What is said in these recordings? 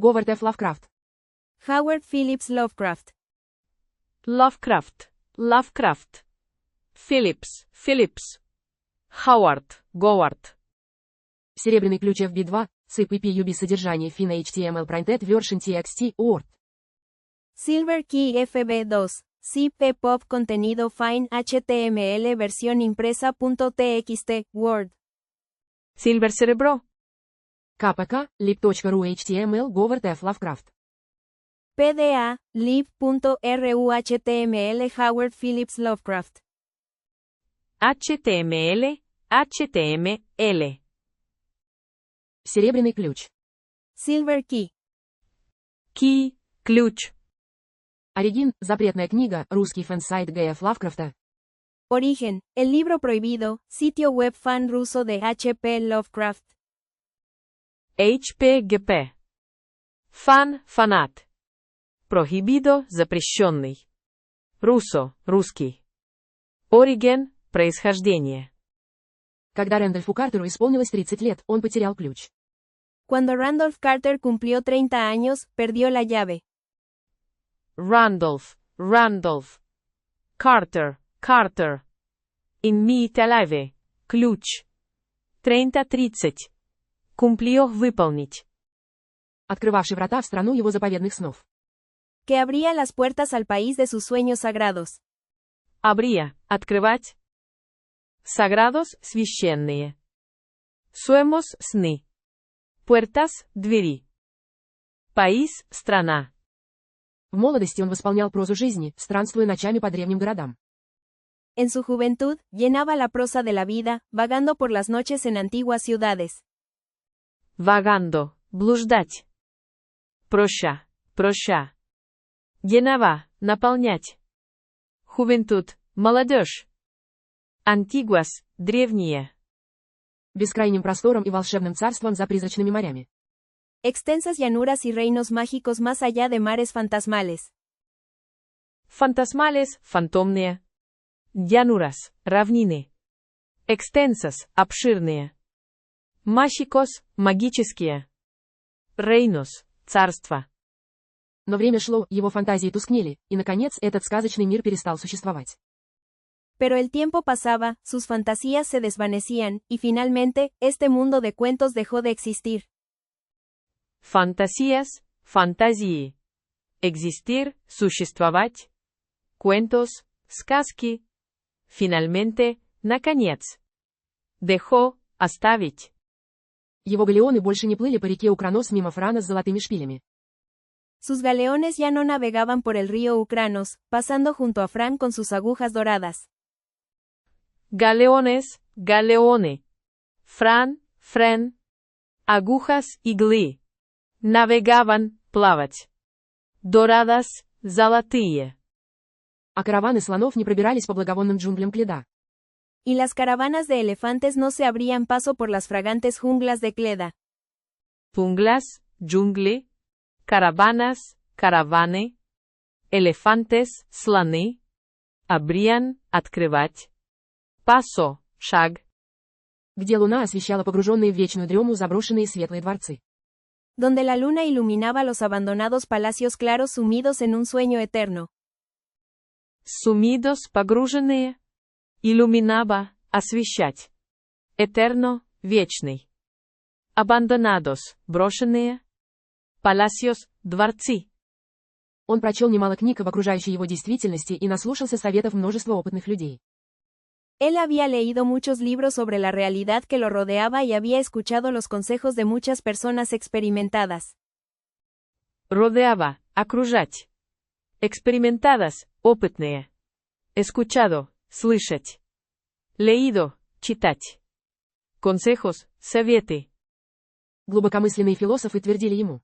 Говард Ф. Лавкрафт. Howard Phillips Lovecraft. Lovecraft, Lovecraft. Phillips. Howard, Говард. Серебряный ключ FB2, SIP PUB содержание FINA HTML Printed Version TXT, Word. Silver Key FB2, CP Pop contenido Fine HTML versión impresa.txt, Word. Silver Cerebro. КПК, lib.ru HTML Говард Ф. Лавкрафт. PDA, lib.ru HTML Howard Phillips Lovecraft. HTML. Серебряный ключ. Silver Key. Key, ключ. Оригин, запретная книга, русский фэн-сайт Г.Ф. Лавкрафта. Origen, el libro prohibido, sitio web fan ruso de H.P. Lovecraft. HPGP. Фанат. Prohibido, запрещенный. Русский. Ориген, происхождение. Когда Рэндольфу Картеру исполнилось 30 лет, он потерял ключ. Cuando Randolph Carter cumplió 30 años, perdió la llave. Randolph. Carter. Имиталаве. Ключ. 30. Cumplió, выполнить. Открывавший врата в страну его заповедных снов. Que abría las puertas al país de sus sueños sagrados. Abría, открывать. Sagrados, священные. Sueños, сны. Puertas, двери. País, страна. В молодости он восполнял прозу жизни, странствуя ночами по древним городам. En su juventud, llenaba la prosa de la vida, vagando por las noches en antiguas ciudades. Vagando, блуждать. Проща. Llenaba, наполнять. Juventud, молодежь. Antiguas, древние. Бескрайним простором и волшебным царством за призрачными морями. Extensas llanuras y reinos mágicos más allá de mares fantasmales. Фантасмалес, фантомные. Llanuras, равнины. Extensas, обширные. Mágicos, магические. Reinos, царство. Но время шло, его фантазии тускнели, и, наконец, этот сказочный мир перестал существовать. Pero el tiempo pasaba, sus fantasías se desvanecían, y finalmente, este mundo de cuentos dejó de existir. Fantasías, фантазии. Existir, существовать. Cuentos, сказки. Finalmente, наконец. Dejó, оставить. Его галеоны больше не плыли по реке Укранос мимо Франа с золотыми шпилями. Sus galeones ya no navegaban por el río Ucranos, pasando junto a Fran con sus agujas doradas. Galeones, галеоны. Френ. Agujas, иглы. Navegaban, плавать. Doradas, золотые. А караваны слонов не пробирались по благовонным джунглям Кледа. Y las caravanas de elefantes no se abrían paso por las fragantes junglas de Cleda. Junglas, джунгли. Caravanas, caravane. Elefantes, слоны. Abrían, открывать. Paso, шаг. Где луна освещала погруженные в вечную дрему заброшенные светлые дворцы. Donde la luna iluminaba los abandonados palacios claros sumidos en un sueño eterno. Sumidos, погруженные. Iluminaba, освещать. Eterno, вечный. Abandonados, брошенные. Palacios, дворцы. Он прочел немало книг об окружающей его действительности и наслушался советов множества опытных людей. Él había leído muchos libros sobre la realidad que lo rodeaba y había escuchado los consejos de muchas personas experimentadas. Rodeaba, окружать. Experimentadas, опытные. Escuchado, слышать. Leído, читать. Consejos, советы. Глубокомысленные философы твердили ему.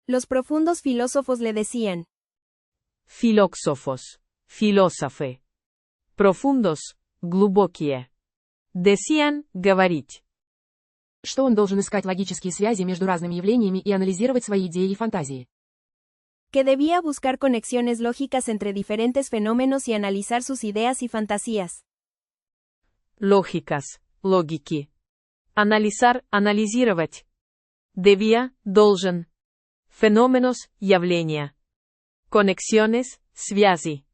Los profundos filósofos le decían. Filósofos, filósofe. Profundos, глубокие. Decían, говорить. Что он должен искать логические связи между разными явлениями и анализировать свои идеи и фантазии. Que debía buscar conexiones lógicas entre diferentes fenómenos y analizar sus ideas y fantasías. Lógicas, логики. Анализар, анализировать. Debía, должен. Fenómenos, явления. Conexiones, связи.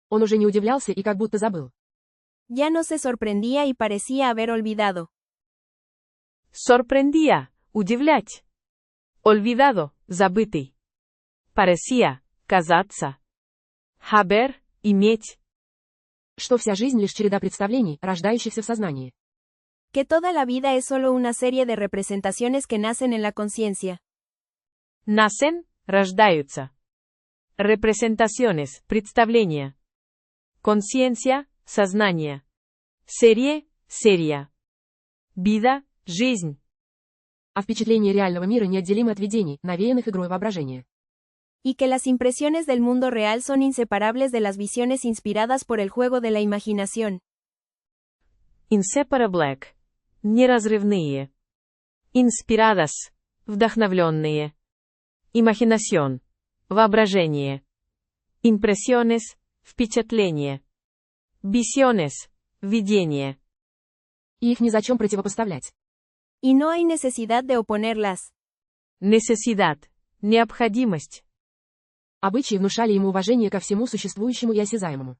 Он уже не удивлялся и как будто забыл. Ya no se sorprendía y parecía haber olvidado. Sorprendía, удивлять. Olvidado, забытый. Parecía, казаться. Haber, иметь. Что вся жизнь лишь череда представлений, рождающихся в сознании. Que toda la vida es solo una serie de representaciones que nacen en la conciencia. Nacen, рождаются. Representaciones, представления. Conciencia, сознание. Serie, seria. Vida, жизнь. А впечатления реального мира неотделимы от видений, навеянных игрой воображения. Y que las impresiones del mundo real son inseparables de las visiones inspiradas por el juego de la imaginación. Inseparable. Неразрывные. Inspiradas. Вдохновленные. Imaginación. Воображение. Impresiones. Впечатление. Visiones. Видение. И их ни за чем противопоставлять. Y no hay necesidad de oponerlas. Necesidad. Необходимость. Обычаи внушали ему уважение ко всему существующему и осязаемому.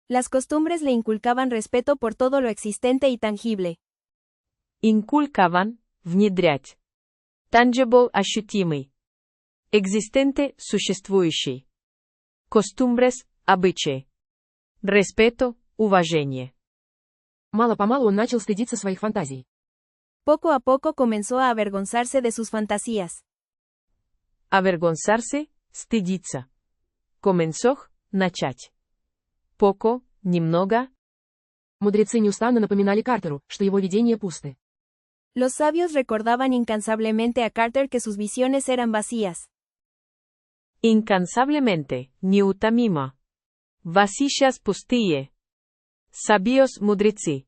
Las costumbres le inculcaban respeto por todo lo existente y tangible. Inculcaban. Внедрять. Tangible. Ощутимый. Existente. Существующий. Costumbres. Обычаи. Respeto. Уважение. Мало-помалу он начал стыдиться своих фантазий. Poco a poco comenzó a avergonzarse de sus fantasías. Avergonzarse. Стыдиться. Comenzó. Начать. Poco. Немного. Мудрецы неустанно напоминали Картеру, что его видения пусты. Los sabios recordaban incansablemente a Carter que sus visiones eran vacías. Incansablemente. Неутомимо. Vasijas пустые. Sabios мудрецы.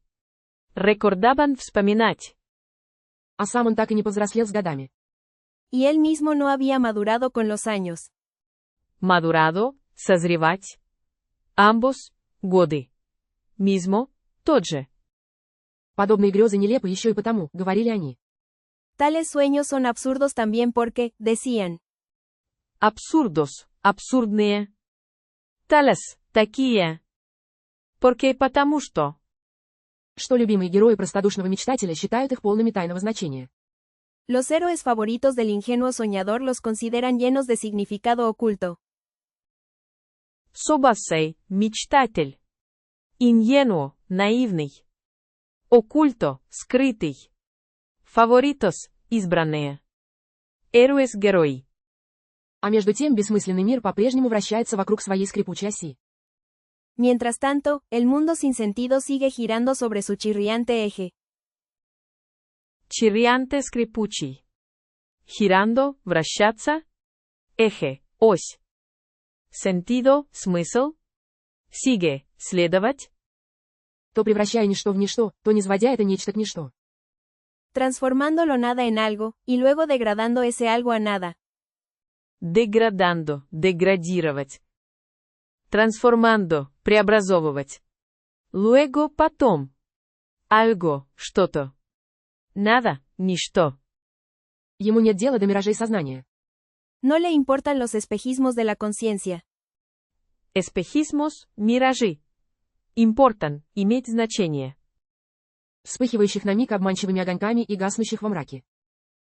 Recordaban вспоминать. А сам он так и не повзрослел с годами. Y él mismo no había madurado con los años. Madurado. Созревать. Ambos. Годы. Mismo. Тот же. Подобные грезы нелепы еще и потому, говорили они. Tales sueños son absurdos también porque, decían. Absurdos. Абсурдные. Tales. Такие. Porque потому что. Что любимые герои простодушного мечтателя считают их полными тайного значения. Los héroes favoritos del ingenuo soñador los consideran llenos de significado oculto. Собасей. Мечтатель. Ingenuo. Наивный. Oculto. Скрытый. Favoritos. Избранные. Héroes. Герой. А между тем бессмысленный мир по-прежнему вращается вокруг своей скрипучей оси. Mientras tanto, el mundo sin sentido sigue girando sobre su chirriante eje. Chirriante скрипучий. Girando, вращаться. Eje, ось. Sentido, смысл. Sigue, следовать. То превращая ничто в ничто, то низводя это нечто к ничто. Transformando lo nada en algo, y luego degradando ese algo a nada. Degradando, деградировать. Трансформando, преобразовывать. Luego, потом. Algo, что-то. Nada, ничто. Ему нет дела до миражей сознания. No le importan los espejismos de la conciencia. Espejismos, миражи. Importan, иметь значение. Вспыхивающих на миг обманчивыми огоньками и гаснущих во мраке.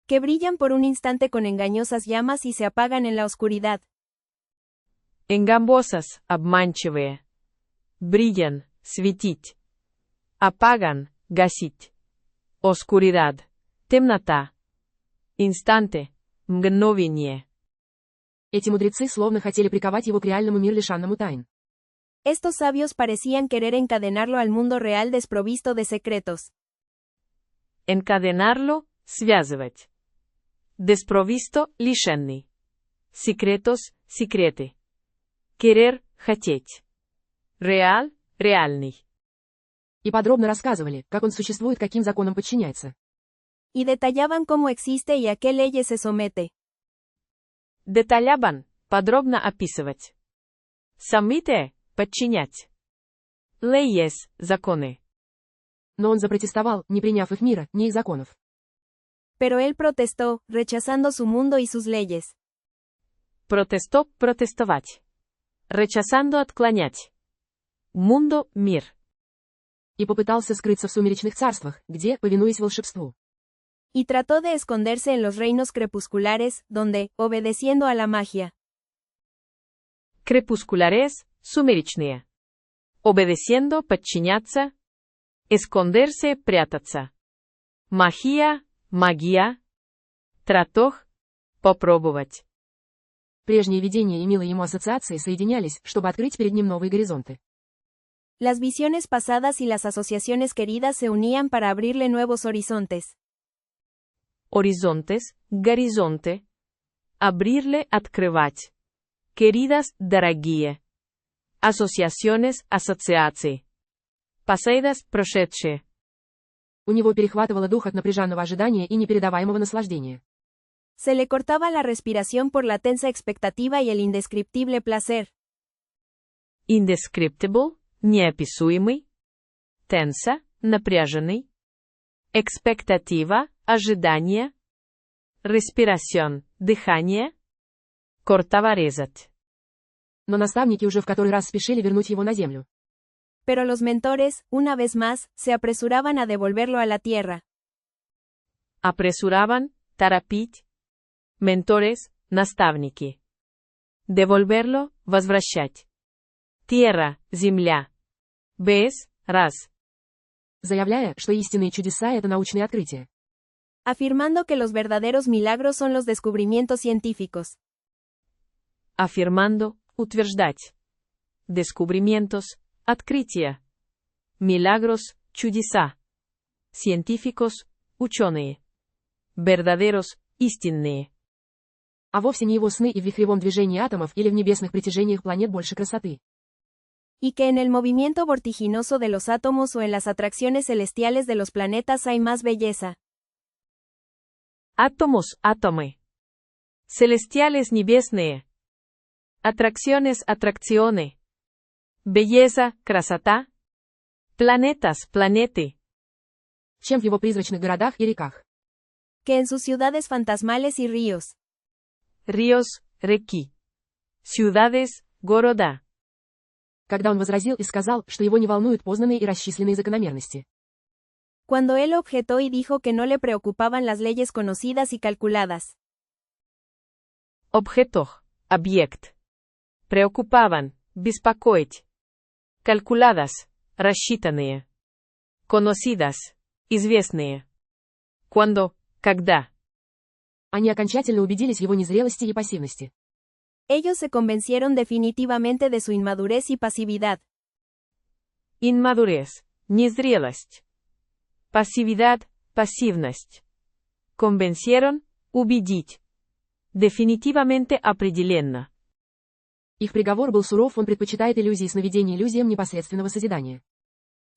Que brillan por un instante con engañosas llamas y se apagan en la oscuridad. Engambosas, обманчивые. Brillan, светить. Apagan, гасить. Oscuridad, темнота. Instante, мгновение. Эти мудрецы словно хотели приковать его к реальному миру, лишенному тайн. Estos sabios parecían querer encadenarlo al mundo real desprovisto de secretos. Encadenarlo, связывать. Desprovisto, лишенный. Secretos, секреты. Querer, хотеть. Real, реальный. И подробно рассказывали, как он существует, каким законам подчиняется. Y detallaban cómo existe y a qué leyes se somete. Деталябан, подробно описывать. Самите, подчинять. Leyes, законы. Но он запротестовал, не приняв их мира, ни их законов. Pero él protestó, rechazando su mundo y sus leyes. Протесто – протестовать. Рechazando – отклонять. Mundo – мир. И попытался скрыться в сумеречных царствах, где, повинуясь волшебству, Y trató de esconderse en los reinos crepusculares, donde, obedeciendo a la magia, Crepusculares – сумеречные. Obedeciendo – подчиняться. Esconderse – прятаться. Магия – магия. Тратох – попробовать. прежние видения и милые ему ассоциации соединялись, чтобы открыть перед ним новые горизонты. las visiones pasadas y las asociaciones queridas se unían para abrirle nuevos horizontes. Horizontes – горизонты. Abrirle – открывать. Queridas – дорогие. Asociaciones – ассоциации. Pasadas – прошедшие. У него перехватывало дух от напряженного ожидания и непередаваемого наслаждения. Se le cortaba la respiración por la tensa expectativa y el indescriptible placer. Indescriptible – неописуемый. Tensa – напряженный. Expectativa – ожидание. Respiración – дыхание. Cortaba резать. Но наставники уже в который раз спешили вернуть его на землю. Pero los mentores, una vez más, se apresuraban a devolverlo a la tierra. Apresuraban – торопить. Mentores – наставники. Devolverlo – возвращать. Tierra – земля. Vez – раз. Заявляя, что истинные чудеса – это научные открытия. Afirmando que los verdaderos milagros son los descubrimientos científicos. Afirmando – утверждать. Descubrimientos – открытия. Milagros – чудеса. Científicos – ученые. Verdaderos – истинные. А вовсе не его сны и в вихревом движении атомов или в небесных притяжениях планет больше красоты. Y que en el movimiento vertiginoso de los átomos o en las atracciones celestiales de los planetas hay más belleza. Átomos – атомы. Celestiales – небесные. Atracciones – атракционы. Belleza – красота. Planetas – планеты. Чем в его призрачных городах и реках. Que en sus ciudades fantasmales y ríos. Ríos – реки. Ciudades – города. Когда он возразил и сказал, что его не волнуют познанные и расчисленные закономерности. Cuando él objetó y dijo que no le preocupaban las leyes conocidas y calculadas. Objeto – объект. Preocupaban – беспокоить. Calculadas – рассчитанные. Conocidas – известные. Cuando – когда. Они окончательно убедились в его незрелости и пассивности. Ellos se convencieron definitivamente de su inmadurez y pasividad. Inmadurez – незрелость. Пассивидad – пассивность. Convencieron – убедить. Definitivamente определенно. Их приговор был суров, он предпочитает иллюзии сновидения иллюзиям непосредственного созидания.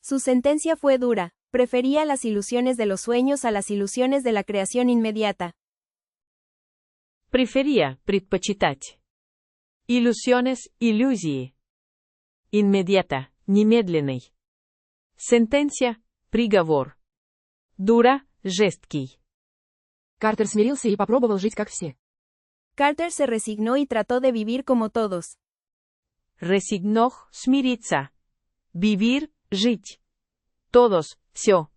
Su sentencia fue dura, prefería las ilusiones de los sueños a las ilusiones de la creación inmediata. Prefería – предпочитать. Ilusiones – иллюзии. Inmediata – немедленный. Sentencia – приговор. Dura – жесткий. Картер смирился и попробовал жить как все. Carter se resignó y trató de vivir como todos. Resignó – смириться. Vivir – жить. Todos – все.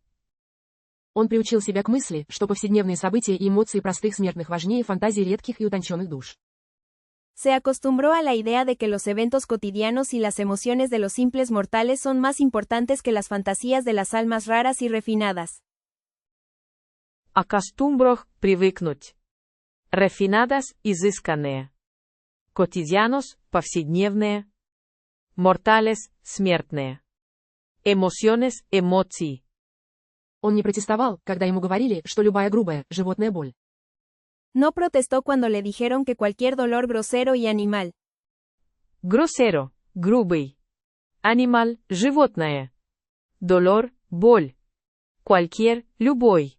Он приучил себя к мысли, что повседневные события и эмоции простых смертных важнее фантазий редких и утонченных душ. Se acostumbró a la idea de que los eventos cotidianos y las emociones de los simples mortales son más importantes que las fantasías de las almas raras y refinadas. Acostumbró – привыкнуть. Refinadas – изысканные. Cotidianos – повседневные. Mortales – смертные. Emociones – эмоции. Он не протестовал, когда ему говорили, что любая грубая, животная боль. No protestó cuando le dijeron que cualquier dolor grosero y animal. Grosero – грубый. Animal – животное. Dolor – боль. Cualquier – любой.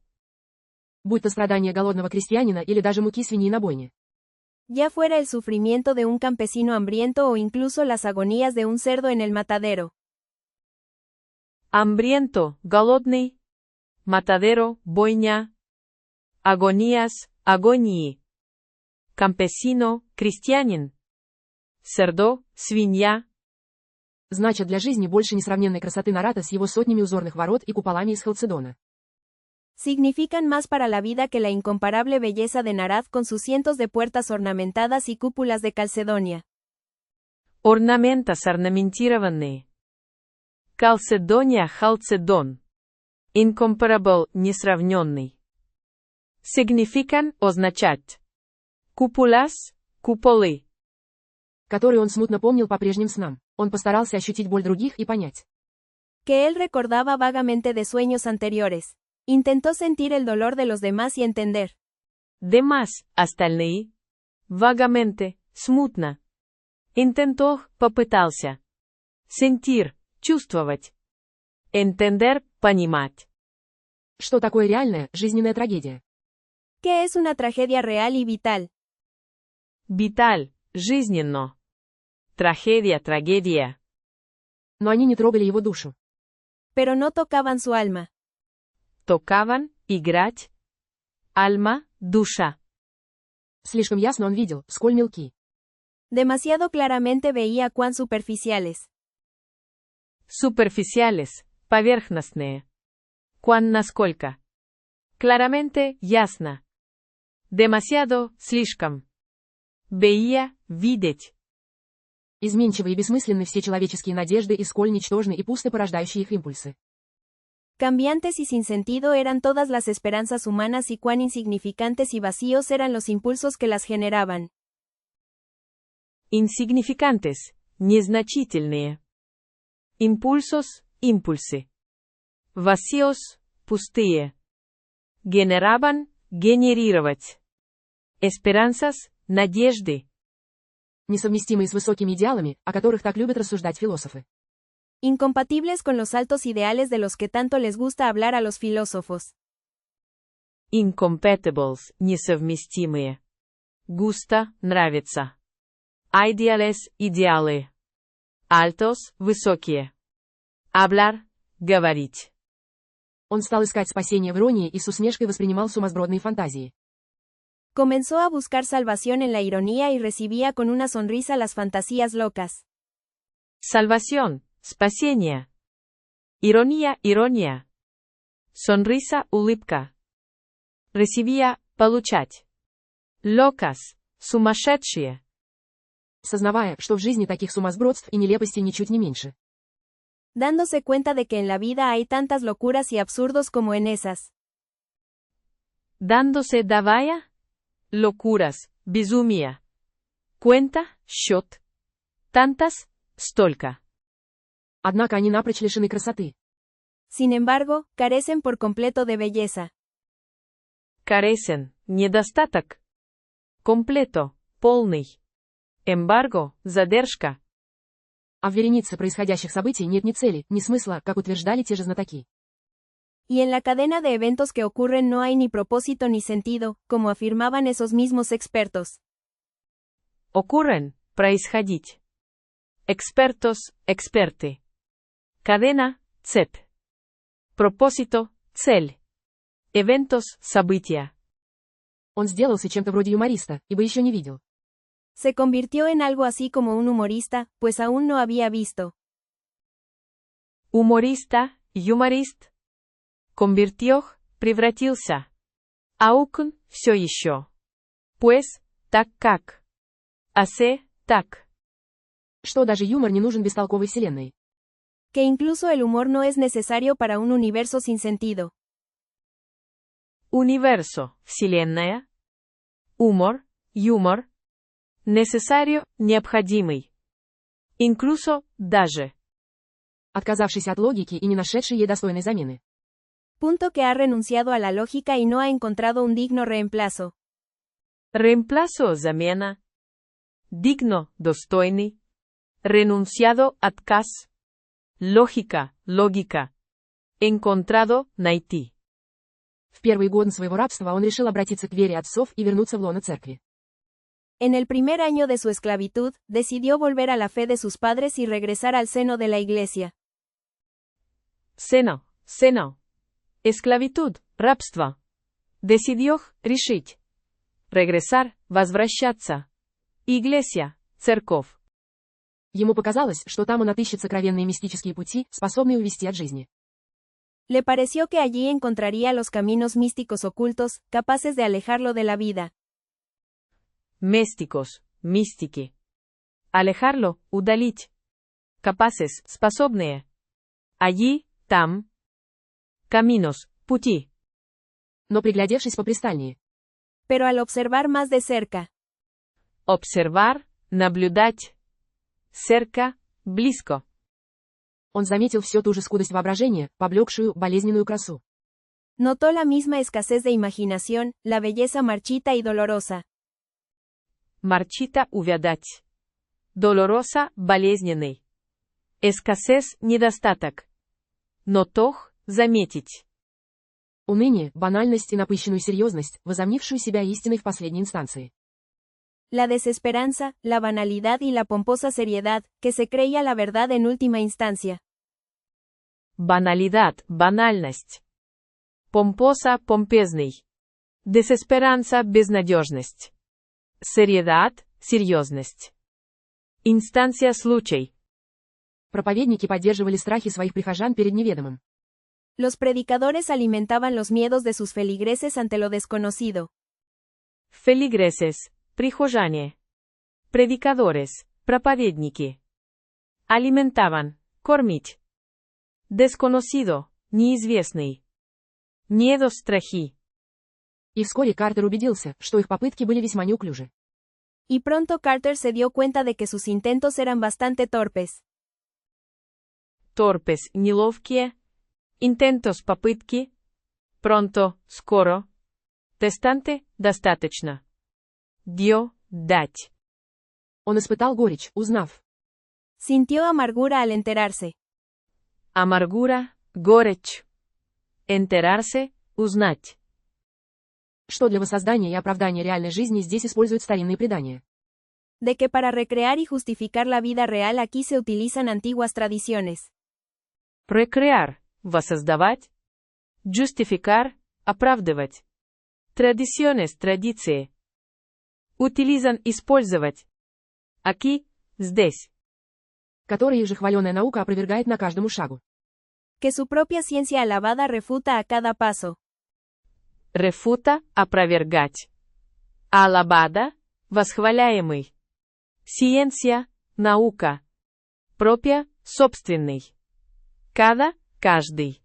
Будь то страдания голодного крестьянина или даже муки свиньи на бойне. Ya fuera el sufrimiento de un campesino hambriento o incluso las agonías de un cerdo en el matadero. Hambriento – голодный. Matadero – бойня. Агоnías, агонии. Campesino, крестьянин. Cerdo, свинья. Значит, для жизни больше несравненной красоты Нарата с его сотнями узорных ворот и куполами из халцедона. Significan más para la vida que la incomparable belleza de Narad con sus cientos de puertas ornamentadas y cúpulas de Calcedonia. Орнаменtas орнаментированные. Calcedonia, халцедон. Incomparable, несравненный. Significan, означать. Cúpulas, куполы. Который он смутно помнил по прежним снам. Он постарался ощутить боль других и понять. Que él recordaba vagamente de sueños anteriores. Intentó sentir el dolor de los demás y entender. Demás, остальные. Vagamente, смутно. Intentó, попытался. Sentir, чувствовать. Entender, понимать. Что такое реальная, жизненная трагедия? ¿Qué es una tragedia real y vital? Vital, жизненно. Tragedia, трагедия. Но они не трогали его душу. Pero no tocaban su alma. Tocaban, играть. Alma, душа. Слишком ясно он видел, сколь мелки. Demasiado claramente veía cuán superficiales. Superficiales, поверхностные. Cuán, насколько. Claramente, ясно. Demasiado, слишком. Veía, видеть. Изменчивы и бессмысленны все человеческие надежды и сколь ничтожны и пусты порождающие их импульсы. Cambiantes y sin sentido eran todas las esperanzas humanas y cuán insignificantes y vacíos eran los impulsos que las generaban. Insignificantes, незначительные. Impulsos, импульсы. Vacíos, пустые. Generaban, генерировать. Esperanzas, надежды. Несовместимые с высокими идеалами, о которых так любят рассуждать философы. Incompatibles con los altos ideales de los que tanto les gusta hablar a los filósofos. Incompatibles, несовместимые. Gusta, нравится. Ideales, идеалы. Altos, высокие. Hablar, говорить. Он стал искать спасение в иронии и с усмешкой воспринимал сумасбродные фантазии. Comenzó a buscar salvación en la ironía y recibía con una sonrisa las fantasías locas. Salvación, спасение. Ирония, ирония. Sonrisa, улыбка. Recibía, получать. Locas, сумасшедшие. Сознавая, что в жизни таких сумасбродств и нелепостей ничуть не меньше. Dándose cuenta de que en la vida hay tantas locuras y absurdos como en esas. Dándose, давая. Locuras, безумие. Cuenta, счет. Tantas, столько. Однако они напрочь лишены красоты. Sin embargo, carecen por completo de belleza. Carecen, недостаток. Completo, полный. Embargo, задержка. А в веренице происходящих событий нет ни цели, ни смысла, как утверждали те же знатоки. Y en la cadena de eventos que ocurren no hay ni propósito ni sentido, como afirmaban esos mismos expertos. Ocurren, происходить. Expertos, experты. Cadena, цепь. Propósito, цель. Eventos, события. Он сделался чем-то вроде юмориста, ибо еще не видел. Se convirtió en algo así como un humorista, pues aún no había visto. Humorista, юморист. Convirtió, превратился. Aún, все еще. Pues, так как. Hace, так. Что даже юмор не нужен бестолковой вселенной. Que incluso el humor no es necesario para un universo sin sentido. Universo, вселенная. Humor, юмор. Necesario, необходимый. Incluso, даже. Отказавшись от логики и не нашедший ей достойной замены. Punto que ha renunciado a la lógica y no ha encontrado un digno reemplazo. Reemplazo, замена. Digno, достойный. Renunciado, отказ. Lógica, логика. Encontrado, найти. В первый год своего рабства он решил обратиться к вере отцов и вернуться в лоно церкви. En el primer año de su esclavitud, decidió volver a la fe de sus padres y regresar al seno de la iglesia. Seno, seno. Esclavitud, рабство. Decidió решить. Regresar, возвращаться. Iglesia, церковь. Ему показалось, что там он отыщет сокровенные мистические пути, способные увести от жизни. Le pareció que allí encontraría los caminos místicos ocultos, capaces de alejarlo de la vida. Místicos, мистики. Alejarlo, удалить. Capaces, способные. Allí, там. Caminos, пути. Но приглядевшись попристальнее, Pero al observar más de cerca, Observar, наблюдать. Cerca, близко. он заметил всю ту же скудость воображения, поблекшую, болезненную красу. notó la misma escasez de imaginación, la belleza marchita y dolorosa. Marchita, увядать. Dolorosa, болезненный. Escasez, недостаток. Нотох, заметить. Уныние, банальность и напыщенную серьезность, возомнившую себя истиной в последней инстанции. La desesperanza, la banalidad y la pomposa seriedad, que se creía la verdad en última instancia. Баналидад, банальность. Помпоса, помпезный. Desesperanza, безнадежность. Seriedad, серьезность. Инстанция, случай. Проповедники поддерживали страхи своих прихожан перед неведомым. Los predicadores alimentaban los miedos de sus feligreses ante lo desconocido. Feligreses, прихожане. Predicadores, проповедники. Alimentaban, кормить. Desconocido, неизвестный. Miedos, страхи. И вскоре Картер убедился, что их попытки были весьма неуклюжи. Y pronto Carter se dio cuenta de que sus intentos eran bastante torpes. Torpes, неловкие. Intentos, попытки. Pronto, скоро. Testante, достаточно. Dio, дать. Он испытал горечь, узнав. Sintió amargura al enterarse. Amargura, горечь. Enterarse, узнать. Что для воссоздания и оправдания реальной жизни здесь используют старинные предания. De que para recrear y justificar la vida real aquí se utilizan antiguas tradiciones. Recrear, воссоздавать. Justificar, оправдывать. Tradiciones, традиции. Utilizan, использовать. Aquí, здесь. Которые же хваленая наука опровергает на каждому шагу. Que su propia ciencia alabada refuta a cada paso. Refuta, опровергать. Alabada, восхваляемый. Ciencia, наука. Propia, собственный. Cada, каждый.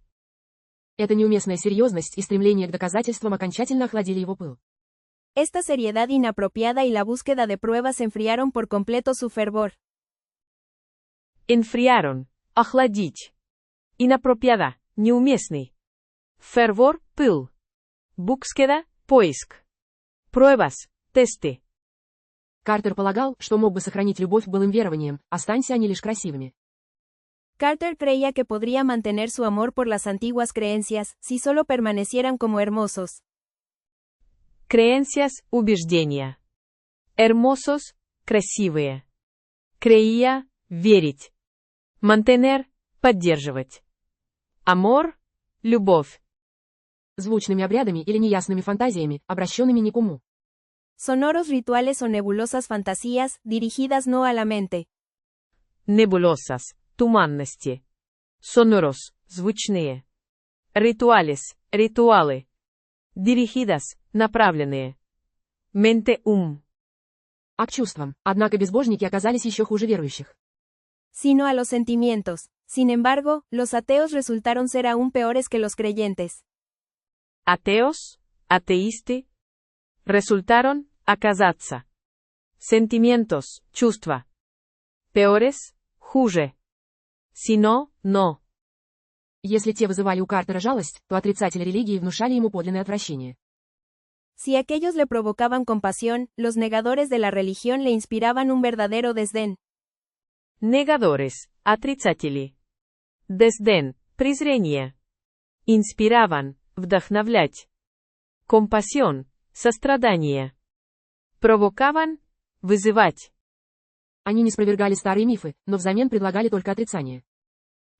Эта неуместная серьезность и стремление к доказательствам окончательно охладили его пыл. Esta seriedad inapropiada y la búsqueda de pruebas enfriaron por completo su fervor. Enfriaron, охладить. Inapropiada, неуместный. Fervor, пыл. Búsqueda, поиск. Pruebas, тесты. Картер полагал, что мог бы сохранить любовь к былым верованиям, останься они лишь красивыми. Carter creía que podría mantener su amor por las antiguas creencias, si solo permanecieran como hermosos. Creencias, убеждения. Hermosos, красивые. Creía, верить. Mantener, поддерживать. Amor, любовь. Звучными обрядами или неясными фантазиями, обращенными не к уму. Sonoros rituales o nebulosas fantasías, dirigidas no a la mente. Nebulosas, туманности. Sonoros, звучные. Rituales, ритуалы. Dirigidas, направленные. Mente, ум. А к чувствам, однако безбожники оказались еще хуже верующих. Sino a los sentimientos. Sin embargo, los ateos resultaron ser aún peores que los creyentes. Ateos, атеисты. Resultaron, оказаться. Sentimientos, чувства. Peores, хуже. Si no, no. Если те вызывали у Картера жалость, то отрицатели религии внушали ему подлинное отвращение. Si aquellos le provocaban compasión, los negadores de la religión le inspiraban un verdadero desdén. Negadores, отрицатели. Desdén, презрение. Inspiraban, вдохновлять. Compasión, сострадание. Provocaban, вызывать. Они не спровергали старые мифы, но взамен предлагали только отрицание.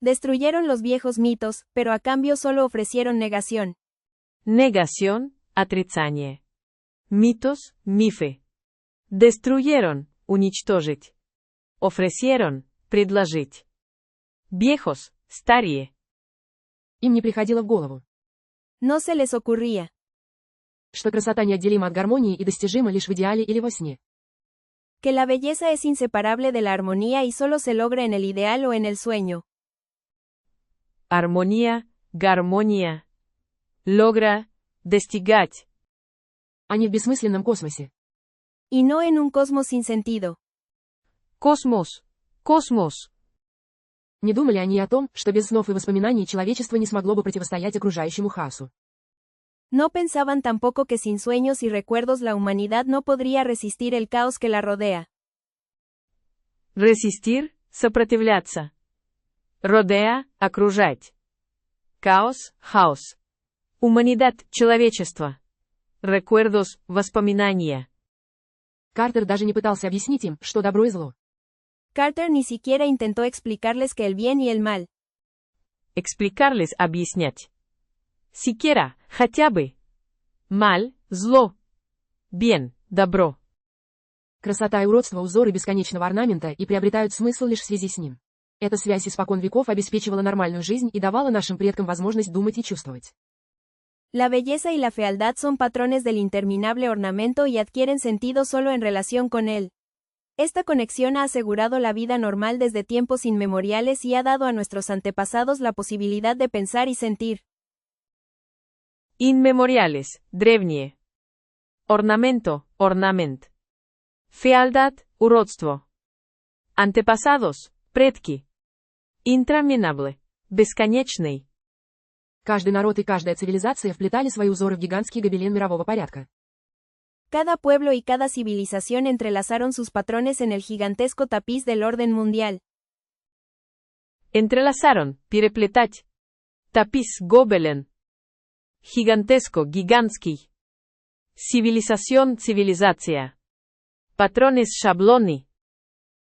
Destruyeron los viejos mitos, pero a cambio solo ofrecieron negación. Negación, отрицание. Mitos, мифы. Destruyeron, уничтожить. Ofrecieron, предложить. Viejos, старые. Им не приходило в голову, No se les ocurría что красота неотделима от гармонии и достижима лишь в идеале или во сне. que la belleza es inseparable de la armonía y solo se logra en el ideal o en el sueño. Армония, гармония. Logra, достигать. Они в бессмысленном космосе. Y no en un cosmos sin sentido. Космос, космос. Не думали они о том, что без снов и воспоминаний человечество не смогло бы противостоять окружающему хаосу. No pensaban tampoco que sin sueños y recuerdos la humanidad no podría resistir el caos que la rodea. Resistir, сопротивляться. Родеа, окружать. Caos, хаос. Humanidad, человечество. Recuerdos, воспоминания. Картер даже не пытался объяснить им, что добро и зло. Carter ni siquiera intentó explicarles que el bien y el mal, Explicarles, объяснять. Siquiera, хотя бы. Mal, зло. Bien, добро. Красота и уродство узоры бесконечного орнамента и приобретают смысл лишь в связи с ним. Эта связь испокон веков обеспечивала нормальную жизнь и давала нашим предкам возможность думать и чувствовать. la belleza y la fealdad son patrones del interminable ornamento y adquieren sentido solo en relación con él. Esta conexión ha asegurado la vida normal desde tiempos inmemoriales y ha dado a nuestros antepasados la posibilidad de pensar y sentir. Inmemoriales, древние. Ornamento, ornament. Fealdad, уродство. Антепасадос, предки. Intraminable, бесконечный. Каждый народ и каждая цивилизация вплетали свои узоры в гигантский гобелен мирового порядка. Cada pueblo y cada civilización entrelazaron sus patrones en el gigantesco tapiz del orden mundial. Entrelazaron, переплетать. Tapiz, гобелен. Gigantesco, гигантский. Civilización, цивилизация. Patrones, шаблоны.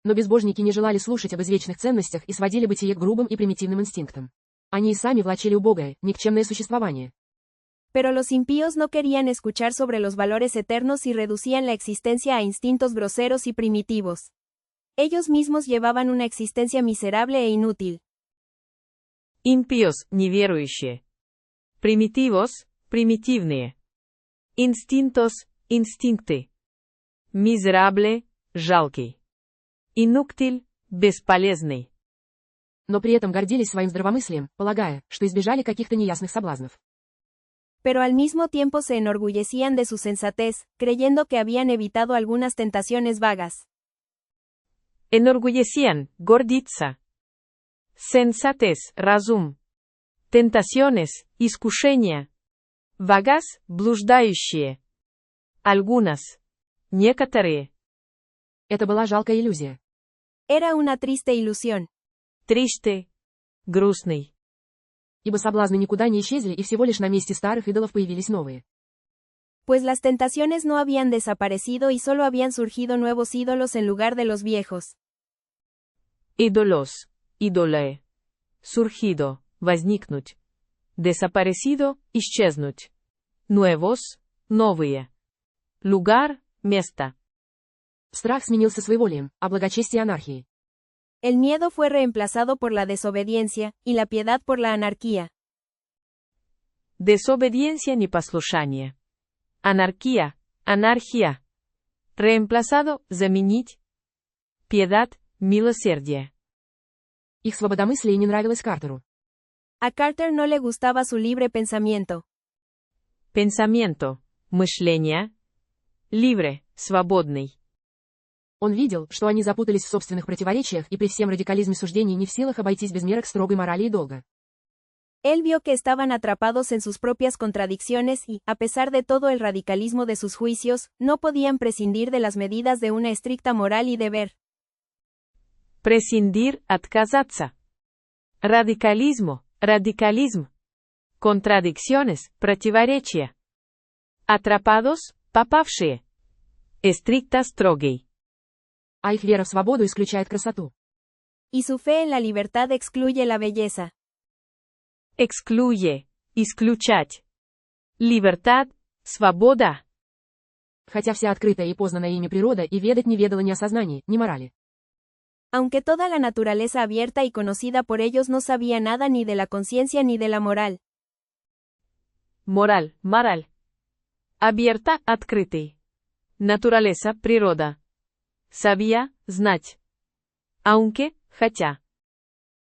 Но безбожники не желали слушать об извечных ценностях и сводили бытие к грубым и примитивным инстинктам. Они и сами влачили убогое, никчемное существование. Pero los impíos no querían escuchar sobre los valores eternos y reducían la existencia a instintos groseros y primitivos. Ellos mismos llevaban una existencia miserable e inútil. Импиос, неверующие. Примитивos, примитивные. Instintos, инстинкты. Miserable, жалкий. Inútil, бесполезный. Но при этом гордились своим здравомыслием, полагая, что избежали каких-то неясных соблазнов. Pero al mismo tiempo se enorgullecían de su sensatez, creyendo que habían evitado algunas tentaciones vagas. Enorgullecían, гордиться. Sensatez, разум. Tentaciones, искушения. Vagas, блуждающие. Algunas. Некоторые. Это была жалкая иллюзия. Era una triste ilusión. Triste. Грустный. Ибо соблазны никуда не исчезли и всего лишь на месте старых идолов появились новые. Pues las tentaciones no habían desaparecido y solo habían surgido nuevos ídolos en lugar de los viejos. Ídolos, ídole. Surgido, возникнуть. Desaparecido, исчезнуть. Nuevos, новые. Lugar, место. Страх сменился своеволием, а благочестие анархией. El miedo fue reemplazado por la desobediencia, y la piedad por la anarquía. Desobediencia, непослушание. Анархия, анархия. Reemplazado, заменить. Piedad, милосердие. Их свободомыслие не нравилось Картеру. A Carter no le gustaba su libre pensamiento. Pensamiento, мышление. Libre, свободный. Он видел, что они запутались в собственных противоречиях и при всем радикализме суждений не в силах обойтись без мерок строгой морали и долга. Él vio que estaban atrapados en sus propias contradicciones y, a pesar de todo el radicalismo de sus juicios, no podían prescindir de las medidas de una estricta moral y deber. Prescindir, отказаться. Радикализмо, радикализм. Contradicciones, противоречия. Atrapados, попавшие. Estricta, строгий. А их вера в свободу исключает красоту. Y su fe en la libertad excluye la belleza. Excluye, исключать. Libertad, свобода. Хотя вся открытая и познанная ими природа и ведать не ведала ни о сознании, ни морали. Aunque toda la naturaleza abierta y conocida por ellos no sabía nada ni de la conciencia ni de la moral. Мораль, мораль. Abierta, открытый. Naturaleza, природа. Sabía, знать. Aunque, хотя.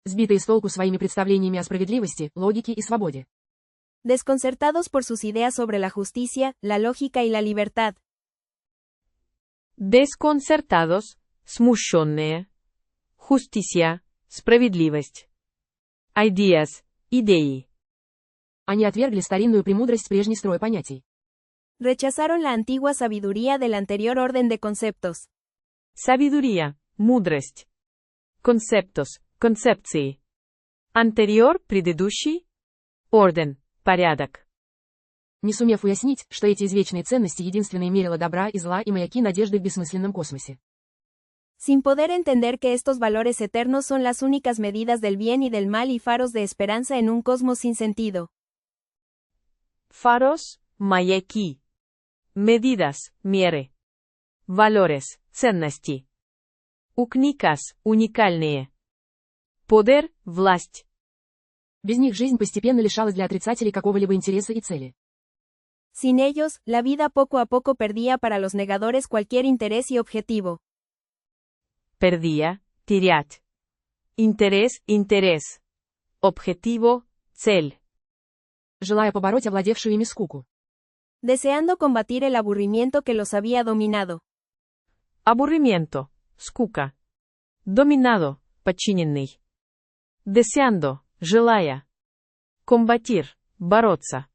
Сбитые с толку своими представлениями о справедливости, логике и свободе. Desconcertados por sus ideas sobre la justicia, la lógica y la libertad. Desconcertados, смущенные. Justicia, справедливость. Ideas, идеи. Они отвергли старинную премудрость прежней строя понятий. Rechazaron la antigua sabiduría del anterior orden de conceptos. Sabiduría, мудрость. Conceptos, концепции. Anterior, предыдущий. Orden, порядок. Не сумев уяснить, что эти извечные ценности единственные мерила добра и зла и маяки надежды в бессмысленном космосе. Sin poder entender que estos valores eternos son las únicas medidas del bien y del mal y faros de esperanza en un cosmos sin sentido. Faros, маяки. Medidas, меры. Valores, ценности. Уникас, уникальные. Poder, власть. Без них жизнь постепенно лишалась для отрицателей какого-либо интереса и цели. Sin ellos, la vida poco a poco perdía para los negadores cualquier interés y objetivo. Perdía, терять. Интерес, интерес. Objetivo, цель. Желая побороть овладевшую ими скуку. Deseando combatir el aburrimiento que los había dominado. Aburrimiento, скука. Dominado, подчиненный. Deseando, желая. Combatir, бороться.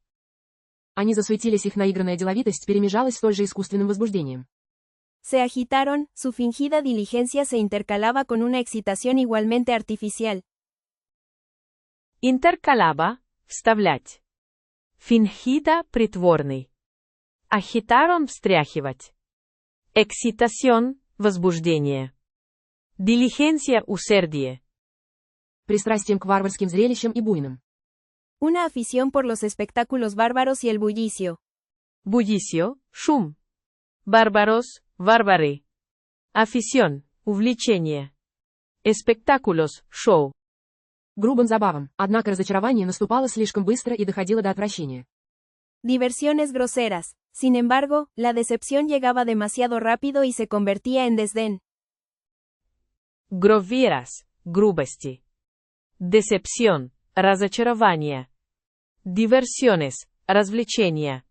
Они засуетились, их наигранная деловитость перемежалась столь же искусственным возбуждением. Se agitaron, su fingida diligencia se intercalaba con una excitación igualmente artificial. Интеркалаба, вставлять. Финхида, притворный. Агитарон, встряхивать. Экситасьон, возбуждение. Дилигенция, усердие. Пристрастием к варварским зрелищам и буйным. Una afición por los espectáculos bárbaros y el bullicio. Bullicio, шум. Bárbaros, варвары. Afición, увлечение. Espectáculos, шоу. Грубым забавам, однако разочарование наступало слишком быстро и доходило до отвращения. Diversiones groseras. Sin embargo, la decepción llegaba demasiado rápido y se convertía en desdén. Groveras, грубости. Decepción, разочарование. Diversiones, развлечения.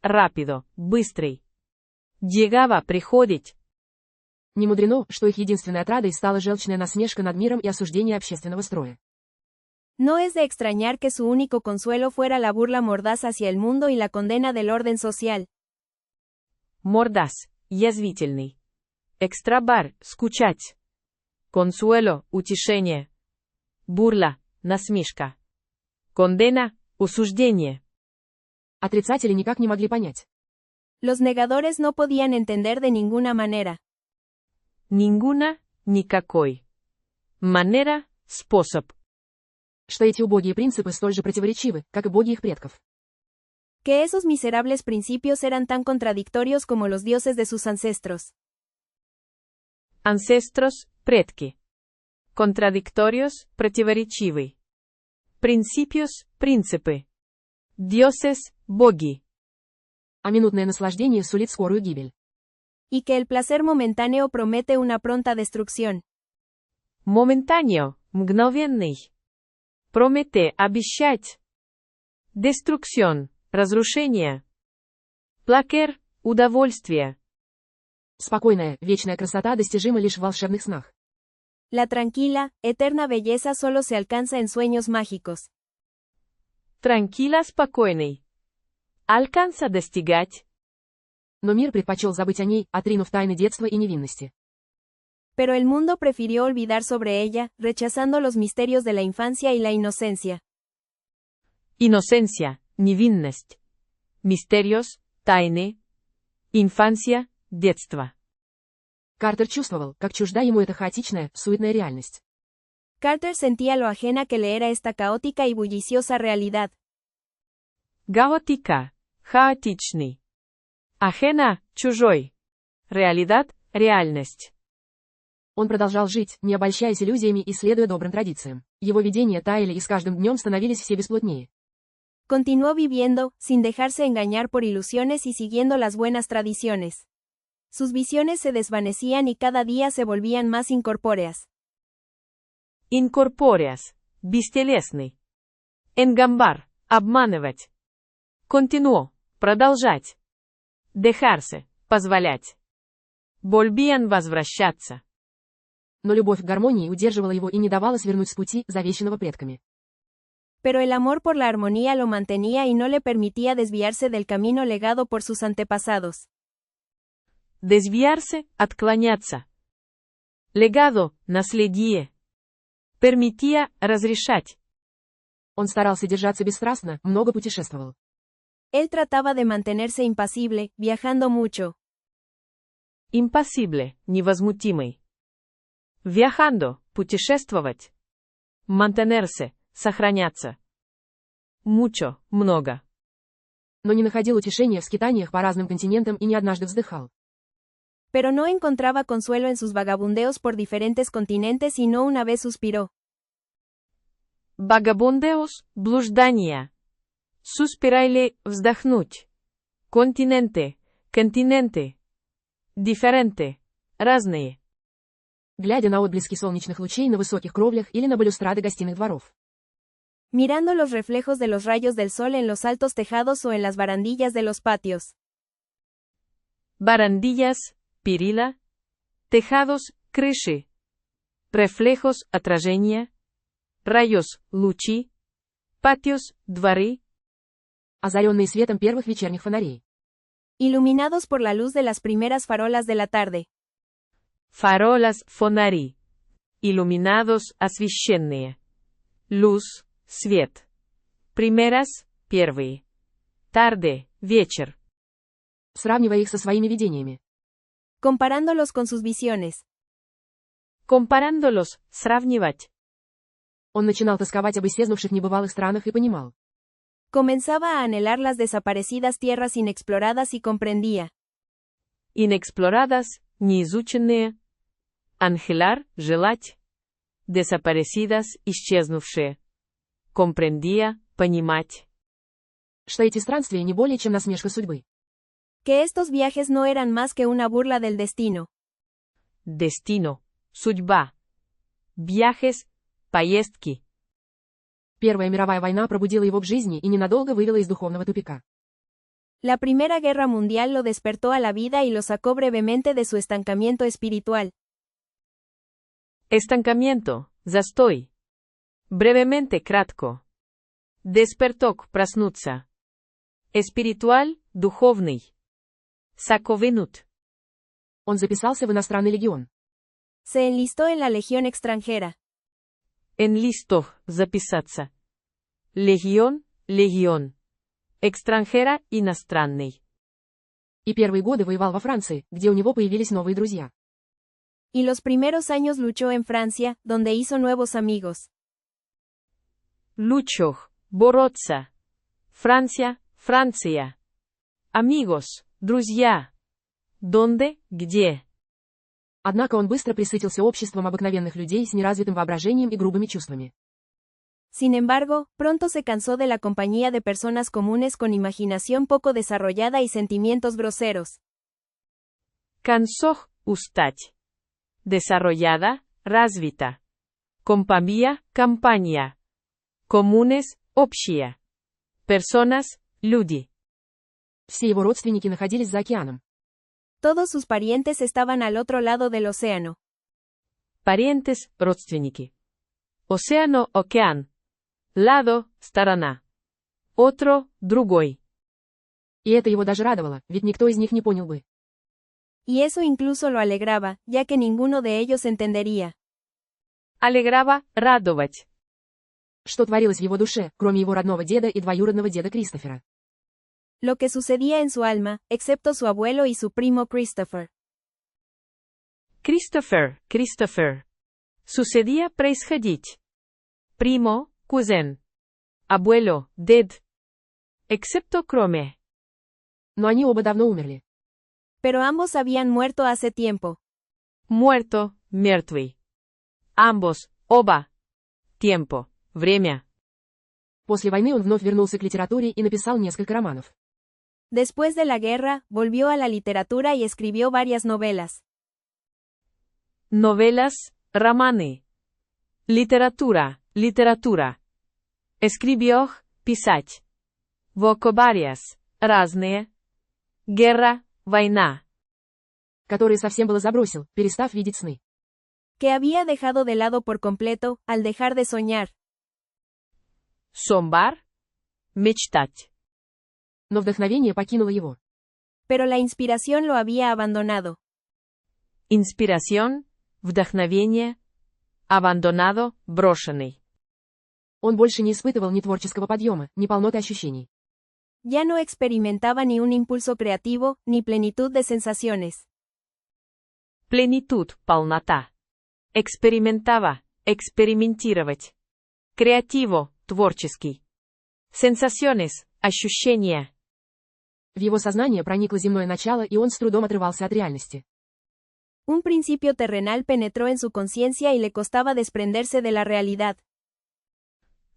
Rápido, быстрый. Llegaba, приходить. Не мудрено, что их единственной отрадой стала желчная насмешка над миром и осуждение общественного строя. No es de extrañar que su único consuelo fuera la burla mordaz hacia el mundo y la condena del orden social. Мордас, язвительный. Экстрабар, скучать. Консуэло, утешение. Бурла, насмешка. Кондена, осуждение. Отрицатели никак не могли понять. Los negadores no podían entender de ninguna manera. Ninguna, никакой. Манера, способ. Что эти убогие принципы столь же противоречивы, как и боги их предков. Que esos miserables principios eran tan contradictorios como los dioses de sus ancestros. Ancestros, предки. Contradictorios, противоречивый. Principios, принципы. Dioses, боги. А минутное наслаждение сулит скорую гибель. Y que el placer momentáneo promete una pronta destrucción. Momentáneo, мгновенный. Promete, обещать. Destrucción, разрушение. Placer, удовольствие. Спокойная, вечная красота достижима лишь в волшебных снах. La tranquila, eterna belleza solo se alcanza en sueños mágicos. Tranquila, спокойный. Alcanza достигать. Но мир предпочел забыть о ней, отринув тайны детства и невинности. Pero el mundo prefirió olvidar sobre ella, rechazando los misterios de la infancia y la inocencia. Inocencia, невинность. Misterios, тайны. Infancia, детство. Картер чувствовал, как чужда ему эта хаотичная, суетная реальность. Carter sentía lo ajena que le era esta caótica y bulliciosa realidad. Гаотика, хаотичный. Ajena – чужой. Realidad – реальность. Он продолжал жить, не обольщаясь иллюзиями и следуя добрым традициям. Его видения таяли и с каждым днем становились все бесплотнее. Continuó viviendo, sin dejarse engañar por ilusiones y siguiendo las buenas tradiciones. Sus visiones se desvanecían y cada día se volvían más incorpóreas. Incorpóreas – бестелесный. Engambар – обманывать. Continuó – продолжать. Dejarse – позволять. Volvían возвращаться. Но любовь к гармонии удерживала его и не давала свернуть с пути, завещанного предками. Pero el amor por la armonía lo mantenía y no le permitía desviarse del camino legado por sus antepasados. Desviarse – отклоняться. Legado – наследие. Permitía – разрешать. Он старался держаться бесстрастно, много путешествовал. Él trataba de mantenerse impasible, viajando mucho. Impasible – невозмутимый. Viajando – путешествовать. Mantenerse – сохраняться. Mucho – много. Но не находил утешения в скитаниях по разным континентам и не однажды вздыхал. Pero no encontraba consuelo en sus vagabundeos por diferentes continentes y no una vez suspiró. Vagabundeos – блуждания. Suspirarle – вздохнуть. Continente – континенты. Diferente – разные. Глядя на отблески солнечных лучей на высоких кровлях или на балюстрады гостиных дворов. Mirando los reflejos de los rayos del sol en los altos tejados o en las barandillas de los patios. Barandillas, перила. Tejados, крыши. Reflejos, отражения. Rayos, лучи. Patios, дворы. Озаренные светом первых вечерних фонарей. Iluminados por la luz de las primeras farolas de la tarde. Farolas, фонари. Iluminados, освещенные. Luz, свет. Primeras, первые. Tarde, вечер. Сравнивая их со своими видениями. Comparándolos con sus visiones. Comparándolos, сравнивать. Он начинал тосковать об исчезнувших небывалых странах и понимал. Comenzaba a anhelar las desaparecidas tierras inexploradas y comprendía. Inexploradas, неизученные. Anhelar, желать. Desaparecidas, исчезнувшие. Comprendía, понимать. Что эти странствия не более чем насмешка судьбы. Que estos viajes no eran más que una burla del destino. Destino, судьба. Viajes, поездки. Первая мировая война пробудила его к жизни и ненадолго вывела из духовного тупика. La Primera Guerra Mundial lo despertó a la vida y lo sacó brevemente de su estancamiento espiritual. Estancamiento, застой. Brevemente, кратко. Despertок, проснуться. Espiritual, духовный. Саковынут. Он записался в иностранный легион. Se enlistó en la Legión extranjera. Enlisto, записаться. Legión, легион. Extranjera, иностранный. И первые годы воевал во Франции, где у него появились новые друзья. Y los primeros años luchó en Francia, donde hizo nuevos amigos. Luchó, бороться. Francia, Франция. Amigos, друзья. Donde, где. Однако он быстро пресытился обществом обыкновенных людей с неразвитым воображением и грубыми чувствами. Sin embargo, pronto se cansó de la compañía de personas comunes con imaginación poco desarrollada y sentimientos groseros. Cansó, устать. Desarrollada, развита. Compañía, компания. Comunes, общие. Personas, люди. Все его родственники находились за океаном. Todos sus parientes estaban al otro lado del océano. Parientes, родственники. Océano, океан. Lado, сторона. Otro, другой. И это его даже радовало, ведь никто из них не понял бы. Y eso incluso lo alegraba, ya que ninguno de ellos entendería. Alegraba, радовать. Что творилось в его душе, кроме его родного деда и двоюродного деда Кристофера. Lo que sucedía en su alma, excepto su abuelo y su primo Christopher. Christopher. Sucedía происходить. Primo, кузен. Abuelo, ded. Excepto кроме. Но они оба давно умерли. Pero ambos habían muerto hace tiempo. Muerto, мертвый. Ambos, оба. Tiempo, время. После войны он вновь вернулся к литературе и написал несколько романов. Después de la guerra, volvió a la literatura y escribió varias novelas. Novelas, романы. Литература, литература. Escribió, писать. Vocabarias, разные. Guerra, война. Которые совсем было забросил, перестав видеть сны. Que había dejado de lado por completo, al dejar de soñar. Sombar, мечтать. Но вдохновение покинуло его. Pero la inspiración lo había abandonado. Inspiración, вдохновение. Abandonado, брошенный. Он больше не испытывал ни творческого подъема, ни полноты ощущений. Ya no experimentaba ni un impulso creativo, ni plenitud de sensaciones. Plenitud, полнота. Экспериментава, экспериментировать. Креативо, творческий. Sensaciones, ощущения. В его сознание проникло земное начало, и он с трудом отрывался от реальности. Un principio terrenal penetró en su conciencia y le costaba desprenderse de la realidad.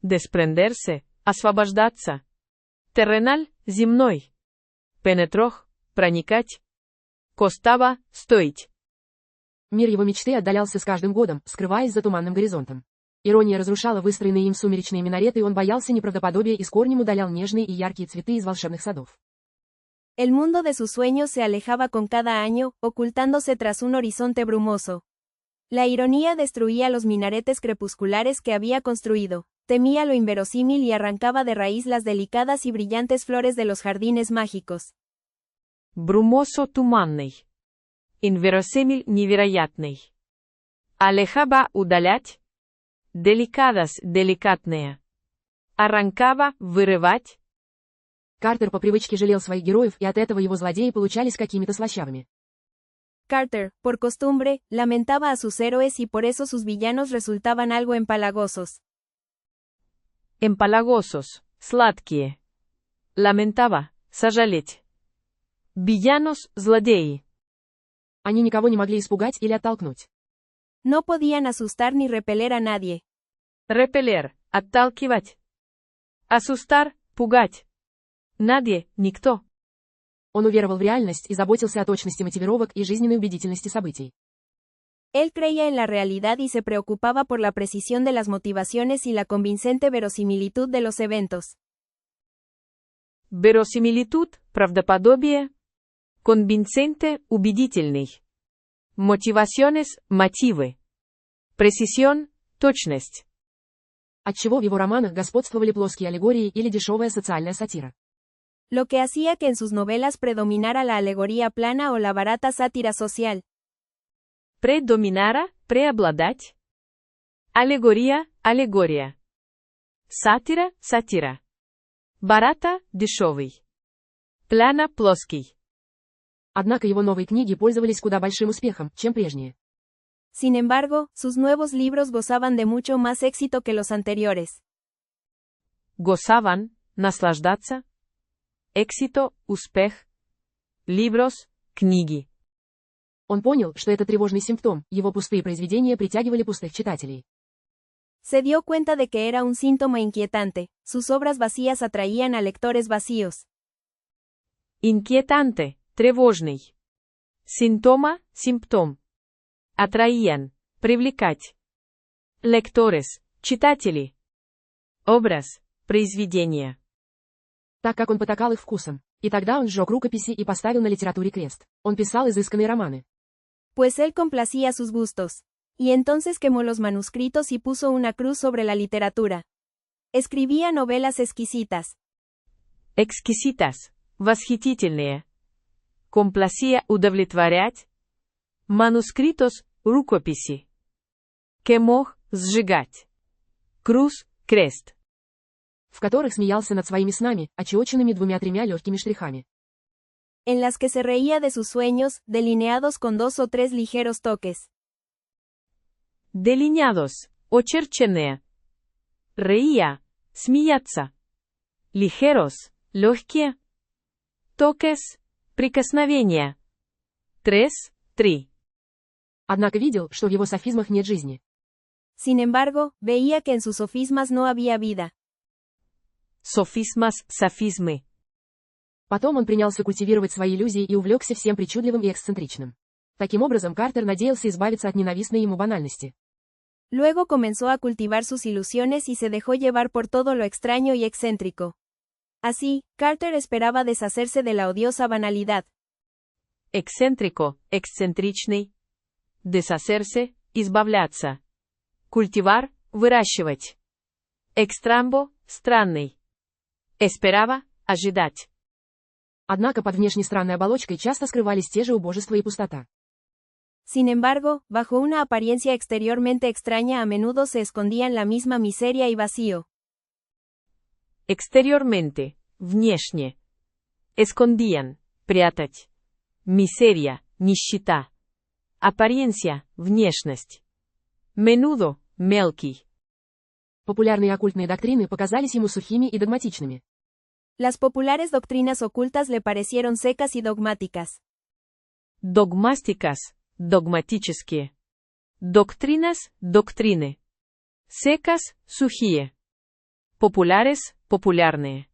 Desprenderse, освобождаться. Терреналь, земной. Пенетрох, проникать. Костава, стоить. Мир его мечты отдалялся с каждым годом, скрываясь за туманным горизонтом. Ирония разрушала выстроенные им сумеречные минареты, и он боялся неправдоподобия и с корнем удалял нежные и яркие цветы из волшебных садов. El mundo de sus sueños se alejaba con cada año, ocultándose tras un horizonte brumoso. La ironía destruía los minaretes crepusculares que había construido, temía lo inverosímil y arrancaba de raíz las delicadas y brillantes flores de los jardines mágicos. Брумосо туманный. Инверосимиль невероятный. Алехаба удалять. Деликадас деликатные. Арранкава вырывать. Картер по привычке жалел своих героев, и от этого его злодеи получались какими-то слащавыми. Carter, por costumbre, lamentaba a sus héroes y por eso sus villanos resultaban algo empalagosos. Empalagosos, сладкие. Ламентава, сожалеть. Villanos, злодеи. Они никого не могли испугать или оттолкнуть. No podían asustar ni repeler a nadie. Repeler, отталкивать. Asustar, пугать. Nadie, никто. Он уверовал в реальность и заботился о точности мотивировок и жизненной убедительности событий. Él creía en la realidad y se preocupaba por la precisión de las motivaciones y la convincente verosimilitud de los eventos. Веросимилитут, правдоподобие. Convincente, убедительный. Motivaciones, мотивы. Precisión, точность. Отчего в его романах господствовали плоские аллегории или дешевая социальная сатира. Lo que hacía que en sus novelas predominara la alegoría plana o la barata sátira social. Предоминара, преобладать. Аллегория, аллегория. Сатира, сатира. Барата, дешевый. Пляна, плоский. Однако его новые книги пользовались куда большим успехом, чем прежние. Sin embargo, sus nuevos libros gozaban de mucho más éxito que los anteriores. Госаван, наслаждаться. Éxito, успех. Libros, книги. Он понял, что это тревожный симптом, его пустые произведения притягивали пустых читателей. Se dio cuenta de que era un síntoma inquietante, sus obras vacías atraían a lectores vacíos. Inquietante, тревожный. Симптома, симптом. Atraían, привлекать. Lectores, читатели. Образ, произведение. Так как он потакал их вкусом. И тогда он сжег рукописи и поставил на литературе крест. Он писал изысканные романы. Pues él complacía sus gustos. Y entonces quemó los manuscritos y puso una cruz sobre la literatura. Escribía novelas exquisitas. Exquisitas, восхитительные. Complacía, удовлетворять. Manuscritos, рукописи. Quemó, сжигать. Cruz, крест. В которых смеялся над своими снами, очерченными двумя-тремя легкими штрихами. En las que se reía de sus sueños, delineados con 2 o 3 ligeros toques. Delineados, очерченные. Reía, смеяться. Ligeros, легкие. Toques. Прикосновения. 3. Однако видел, что в его софизмах нет жизни. Sin embargo, veía que en sus sofismas no había vida. Sofismas, sofismы. Потом он принялся культивировать свои иллюзии и увлекся всем причудливым и эксцентричным. Таким образом, Картер надеялся избавиться от ненавистной ему банальности. Luego comenzó a cultivar sus ilusiones y se dejó llevar por todo lo extraño y excéntrico. Así, Carter esperaba deshacerse de la odiosa banalidad. Эксцентрико, эксцентричный. Deshacerse, избавляться. Культивар, выращивать. Экстрамбо, странный. Esperaba, ожидать. Однако под внешней странной оболочкой часто скрывались те же убожества и пустота. Sin embargo, bajo una apariencia exteriormente extraña a menudo se escondían la misma miseria y vacío. Exteriormente, внешне. Escondían, прятать. Miseria, нищета. Apariencia, внешность. Menudo, мелкий. Популярные оккультные доктрины показались ему сухими и догматичными. Las populares doctrinas ocultas le parecieron secas y dogmáticas. Dogmásticas, dogmatические. Doctrinas, doctrины. Secas, сухие. Populares, популярные.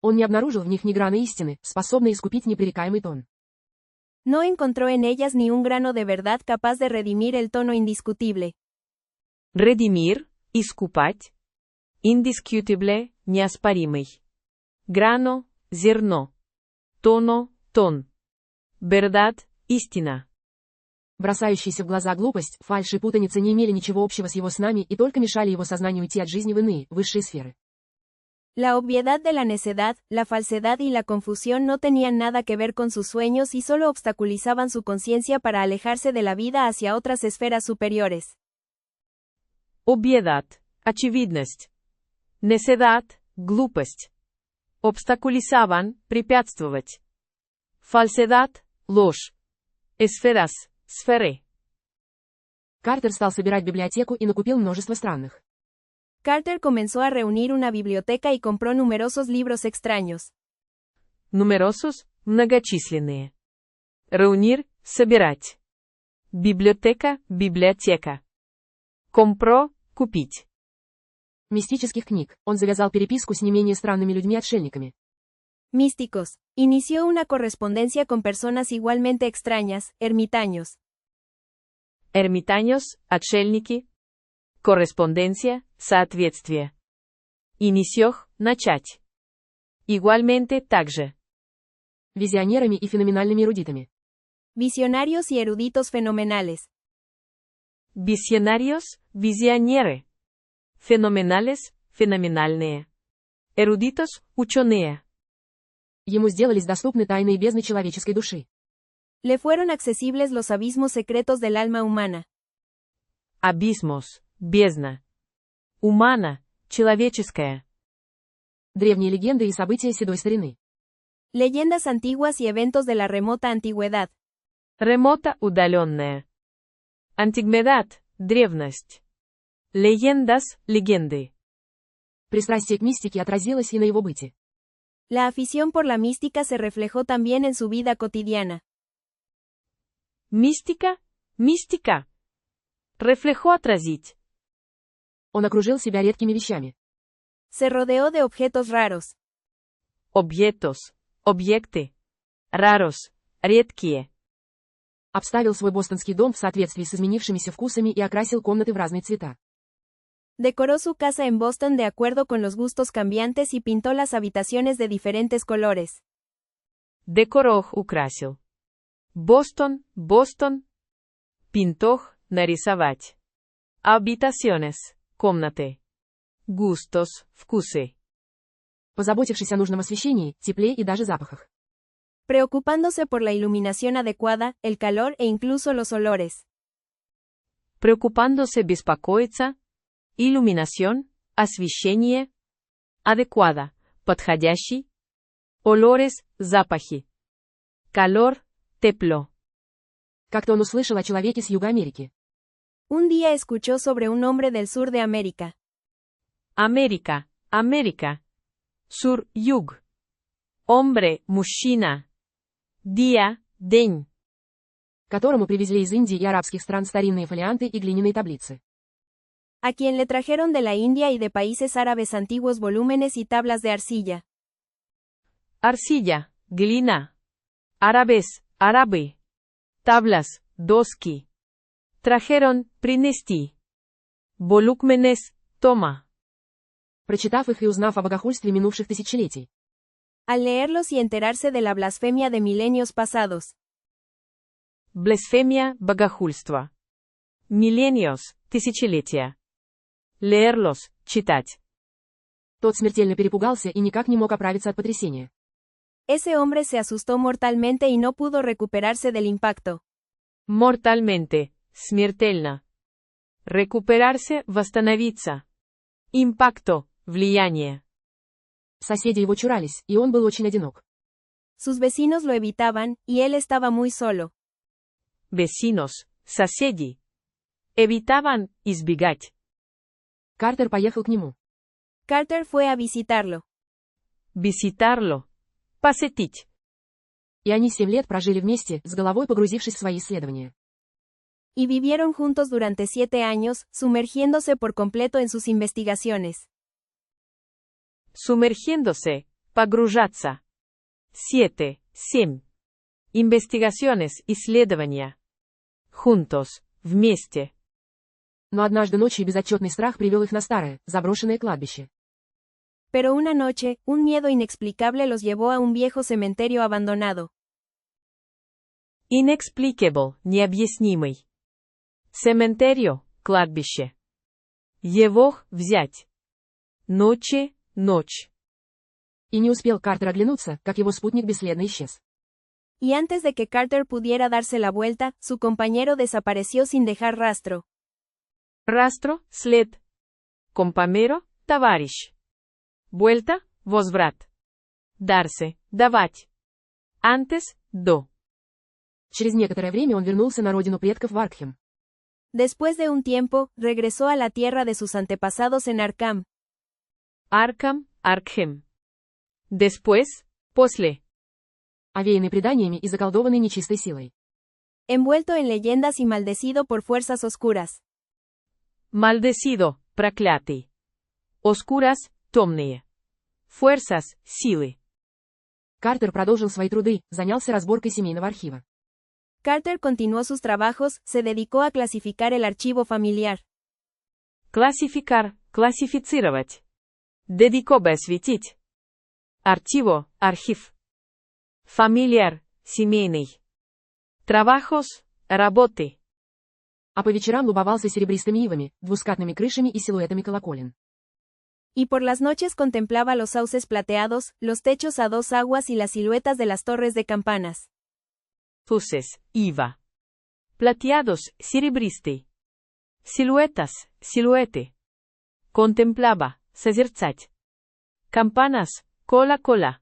Он не обнаружил в них ни грана истины, способной искупить непререкаемый тон. No encontró en ellas ni un grano de verdad capaz de redimir el tono indiscutible. Redimir, искупать. Indiscutible, неоспоримый. Grano, зерно. Tono, тон. Verdad, истина. Бросающаяся в глаза глупость, фальшь и путаница не имели ничего общего с его снами и только мешали его сознанию уйти от жизни в иные, высшие сферы. La obviedad de la necedad, la falsedad y la confusión no tenían nada que ver con sus sueños y solo obstaculizaban su conciencia para alejarse de la vida hacia otras esferas superiores. Объедат, очевидность. Неседат, глупость. Обстакулисаван, препятствовать. Фальседат, ложь. Эсферас, сферы. Картер стал собирать библиотеку и накупил множество странных. Carter comenzó a reunir una biblioteca y compró numerosos libros extraños. Numerosos, многочисленные. Reunir, собирать. Библиотека, библиотека. Compro, купить. Мистических книг. Он завязал переписку с не менее странными людьми-отшельниками. Místicos. Inició una correspondencia con personas igualmente extrañas, ermitaños. Ermitaños, отшельники. Correspondencia, соответствие. Inició, начать. Igualmente, также. Визионерами и феноменальными эрудитами. Visionarios y eruditos fenomenales. Visionarios, visionеры. Феноменales, феноменальные. Eruditos, ученые. Ему сделались доступны тайные бездны человеческой души. Le fueron accesibles los abismos secretos del alma humana. Abismos, бездна. Humana, человеческая. Древние легенды и события седой старины. Leyendas antiguas y eventos de la remota antigüedad. Remota, удаленная. Антигмедad, древность. Leyendas, легенды. Пристрастие к мистике отразилось и на его быте. La afición por la mística se reflejó también en su vida cotidiana. Мистика, мистика. Reflejó отразить. Он окружил себя редкими вещами. Se rodeó de objetos raros. Objetos, объекты. Raros, редкие. Обставил свой бостонский дом в соответствии с изменившимися вкусами и окрасил комнаты в разные цвета. Decoró su casa en Boston de acuerdo con los gustos cambiantes y pintó las habitaciones de diferentes colores. Декорох украсил. Бостон, Бостон. Пинтох, нарисовать. Habitaciones, комнаты. Gustos, вкусы. Позаботившись о нужном освещении, тепле и даже запахах. Preocupándose por la iluminación adecuada, el calor e incluso los olores. Preocupándose беспокоиться. Iluminación, освещение. Adecuada, подходящий. Olores, запахи. Calor, тепло. Как-то он услышал о человеке с Юга Америки. Un día escuchó sobre un hombre del sur de América. América, América. Sur, юг. Hombre, мужчина. Día, день. Которому привезли из Индии и арабских стран старинные фолианты и глиняные таблицы. A quien le trajeron de la India y de países árabes antiguos volúmenes y tablas de arcilla. Arcilla, глина. Árabes, арабы. Tablas, доски. Trajeron, принести. Volúmenes, тома. Прочитав их и узнав о богохульстве минувших тысячелетий. Al leerlos y enterarse de la blasfemia de milenios pasados. Blasfemia, богохульство. Milenios, тысячелетия. Leerlos, читать. Тот смертельно перепугался и никак не мог оправиться от потрясения. Ese hombre se asustó mortalmente y no pudo recuperarse del impacto. Mortalmente, смертельно. Recuperarse, восстановиться. Impacto, влияние. Соседи его чурались, и он был очень одинок. Sus vecinos lo evitaban, y él estaba muy solo. Vecinos, соседи. Evitaban, избегать. Картер поехал к нему. Carter fue a visitarlo. Visitarlo. Посетить. И они 7 лет прожили вместе, с головой погрузившись в свои исследования. Y vivieron juntos durante 7 años, sumergiéndose por completo en sus investigaciones. Sumergiéndose, погружаться. 7, 7. Investigaciones, исследования. Juntos, вместе. Но однажды ночью безотчетный страх привел их на старое, заброшенное кладбище. Pero una noche, un miedo inexplicable los llevó a un viejo cementerio abandonado. Inexplicable, необъяснимый. Cementerio, кладбище. Его, взять. Ночи, ночь. И не успел Картер оглянуться, как его спутник бесследно исчез. Y antes de que Carter pudiera darse la vuelta, su compañero desapareció sin dejar rastro. Rastro, след. Compañero, товарищ. Vuelta, возврат. Darse, давать. Antes, до. Через некоторое время он вернулся на родину предков в Аркхем. Después de un tiempo, regresó a la tierra de sus antepasados en Arkham. Arkham, Аркхем. Después, после. Овеянный преданиями и заколдованный нечистой силой. Envuelto en leyendas y maldecido por fuerzas oscuras. Maldecido, проклятый. Oscuras, темные. Fuerzas, силы. Картер продолжил свои труды, занялся разборкой семейного архива. Carter continuó sus trabajos, se dedicó a clasificar el archivo familiar. Классификар, классифицировать. Dedicó осветить. Archivo, архив. Familiar, семейный. Trabajos, работы. А по вечерам любовался серебристыми ивами, двускатными крышами и силуэтами колоколен. Y por las noches contemplaba los sauces plateados, los techos a 2 aguas y las siluetas de las torres de campanas. Luces, ива. Plateados, серебристый. Силуэтас, силуэты. Contemplaba, созерцать. Campanas, кола-кола.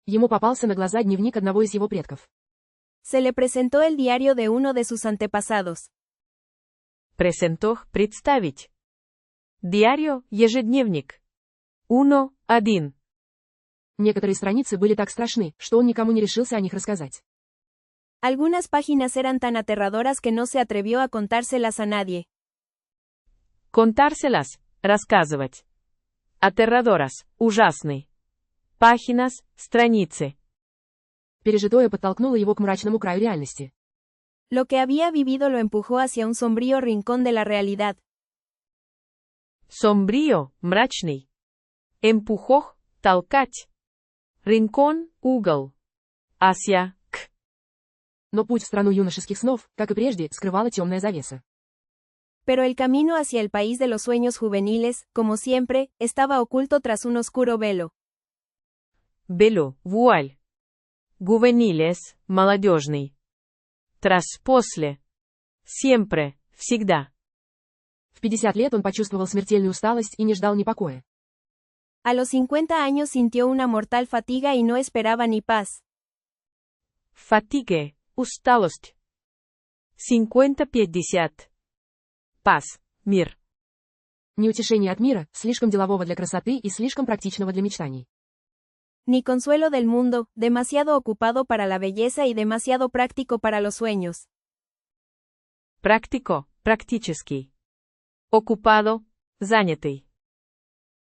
Ему попался на глаза дневник одного из его предков. Se le presentó el diario de uno de sus antepasados. Presentó, представить. Diario, ежедневник. 1. Некоторые страницы были так страшны, что он никому не решился о них рассказать. Algunas páginas eran tan aterradoras que no se atrevió a contárselas a nadie. Contárselas, рассказывать. Aterradoras, ужасный. Páginas, страницы. Пережитое подтолкнуло его к мрачному краю реальности. Lo que había vivido lo empujó hacia un sombrío rincón de la realidad. Sombrío, мрачный. Empujó, толкать. Rincón, угол. Hacia, к. Но путь в страну юношеских снов, как и прежде, скрывала темная завеса. Pero el camino hacia el país de los sueños juveniles, como siempre, estaba oculto tras un oscuro velo. Velo, вуаль. Juveniles, молодежный. Tras, после. Siempre, всегда. В 50 лет он почувствовал смертельную усталость и не ждал ни покоя. A los 50 años sintió una mortal fatiga y no esperaba ni paz. Fatigue, усталость. 50-50. Paz, мир. Неутешение от мира, слишком делового для красоты и слишком практичного для мечтаний. Ni consuelo del mundo, demasiado ocupado para la belleza y demasiado práctico para los sueños. Практико, практический. Окупадо, занятый.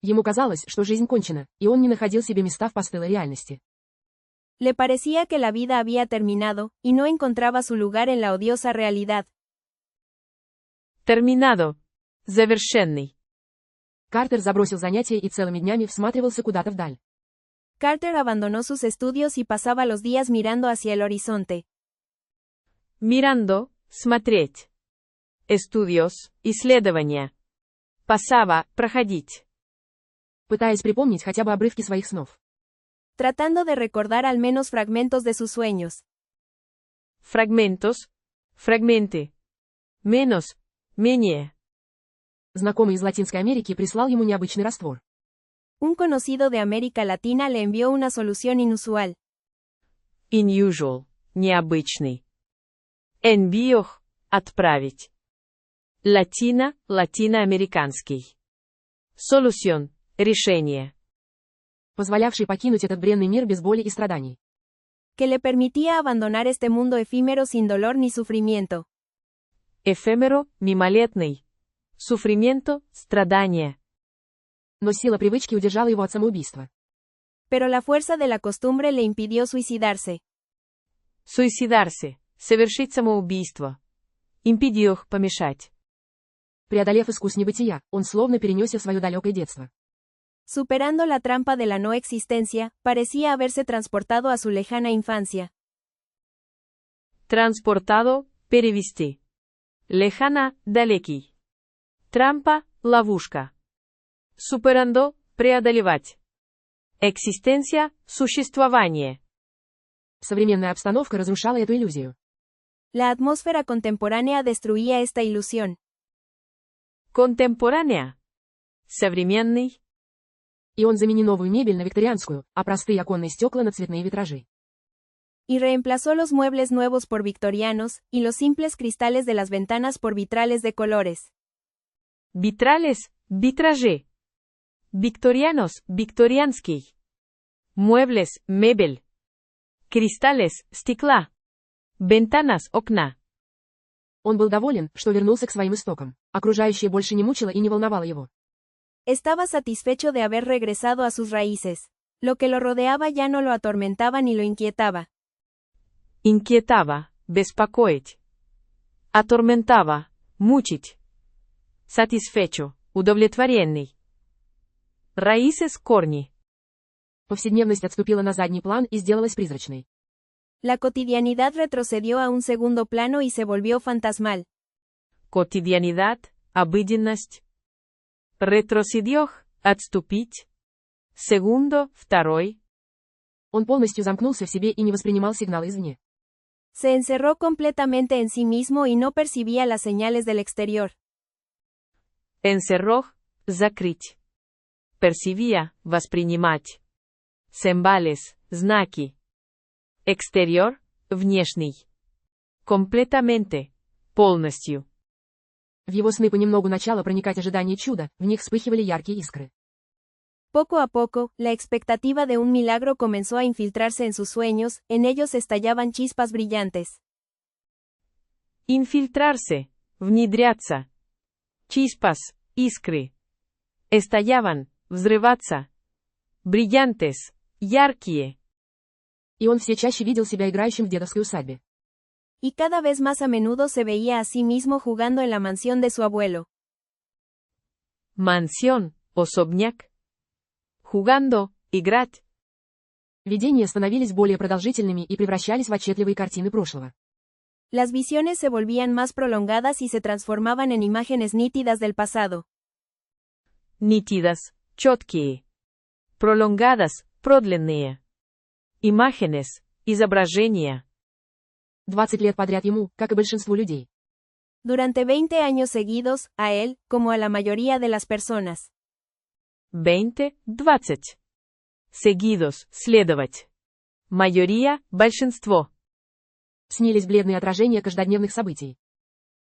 Ему казалось, что жизнь кончена, и он не находил себе места в постылой реальности. Le parecía que la vida había terminado, y no encontraba su lugar en la odiosa realidad. Терминадо. Завершенный. Картер забросил занятия и целыми днями всматривался куда-то вдаль. Carter abandonó sus estudios y pasaba los días mirando hacia el horizonte. Mirando, смотреть. Estudios, исследования. Pasaba, проходить. Пытаясь припомнить хотя бы обрывки своих снов. Tratando de recordar al menos fragmentos de sus sueños. Fragmentos. Fragmenты. Menos. Менее. Знакомый из Латинской Америки прислал ему необычный раствор. Un conocido de América Latina le envió una solución inusual. Unusual. Необычный. Envío. Отправить. Латино. Латиноамериканский. Solución. Решение. Позволявший покинуть этот бренный мир без боли и страданий. Que le permitía abandonar este mundo efímero sin dolor ni sufrimiento. Эфемеро, мимолетный. Sufrimiento, страдание. Но сила привычки удержала его от самоубийства. Pero la fuerza de la costumbre le impidió suicidarse. Суицидарse. Совершить самоубийство. Импедио, помешать. Преодолев искус небытия, он словно перенесся в свое далекое детство. Superando la trampa de la no existencia, parecía haberse transportado a su lejana infancia. Транспортадо, перевести. Лехана, далекий. Трампа, ловушка. Суперандо, преодолевать. Экзистенция, существование. Современная обстановка разрушала эту иллюзию. La atmósfera contemporánea destruía esta ilusión. Контемпоранеа. Современный. И он заменил новую мебель на викторианскую, а простые оконные стекла на цветные витражи. Y reemplazó los muebles nuevos por victorianos, y los simples cristales de las ventanas por vitrales de colores. Vitrales, витражи. Victorianos, викторианский. Muebles, мебель. Cristales, стекла. Ventanas, окна. Он был доволен, что вернулся к своим истокам. Окружающее больше не мучило и не волновало его. Estaba satisfecho de haber regresado a sus raíces. Lo que lo rodeaba ya no lo atormentaba ni lo inquietaba. Инкиетава, беспокоить. Аторментава, мучить. Satisfecho, удовлетворенный. Раíces, корни. Повседневность отступила на задний план и сделалась призрачной. La cotidianidad retrocedió a un segundo plano y se volvió fantasmal. Cotidianidad, обыденность. Retrocedió, отступить. Segundo, второй. Он полностью замкнулся в себе и не воспринимал сигналы извне. Se encerró completamente en sí mismo y no percibía las señales del exterior. Encerró, закрыть. Percibía, воспринимать. Сембales, знаки. Exterior, внешний. Completamente, полностью. В его сны понемногу начало проникать ожидание чуда, в них вспыхивали яркие искры. Poco a poco, la expectativa de un milagro comenzó a infiltrarse en sus sueños, en ellos estallaban chispas brillantes. Infiltrarse, внедряться. Chispas, искры. Estallaban, взрываться. Brillantes, яркие. И он все чаще видел себя играющим в дедовской усадьбе. Y cada vez más a menudo se veía a sí mismo jugando en la mansión de su abuelo. Mansión, особняк. Jugando, играть. Видения становились более продолжительными и превращались в отчетливые картины прошлого. Las visiones se volvían más prolongadas y se transformaban en imágenes nítidas del pasado. Nítidas, четкие. Prolongadas, продленные. Imágenes, изображения. 20 лет подряд ему, как и большинству людей. Durante 20 años seguidos, a él, como a la mayoría de las personas. 20, 20. Seguidos, следовать. Mayoría, большинство. Снились бледные отражения каждодневных событий.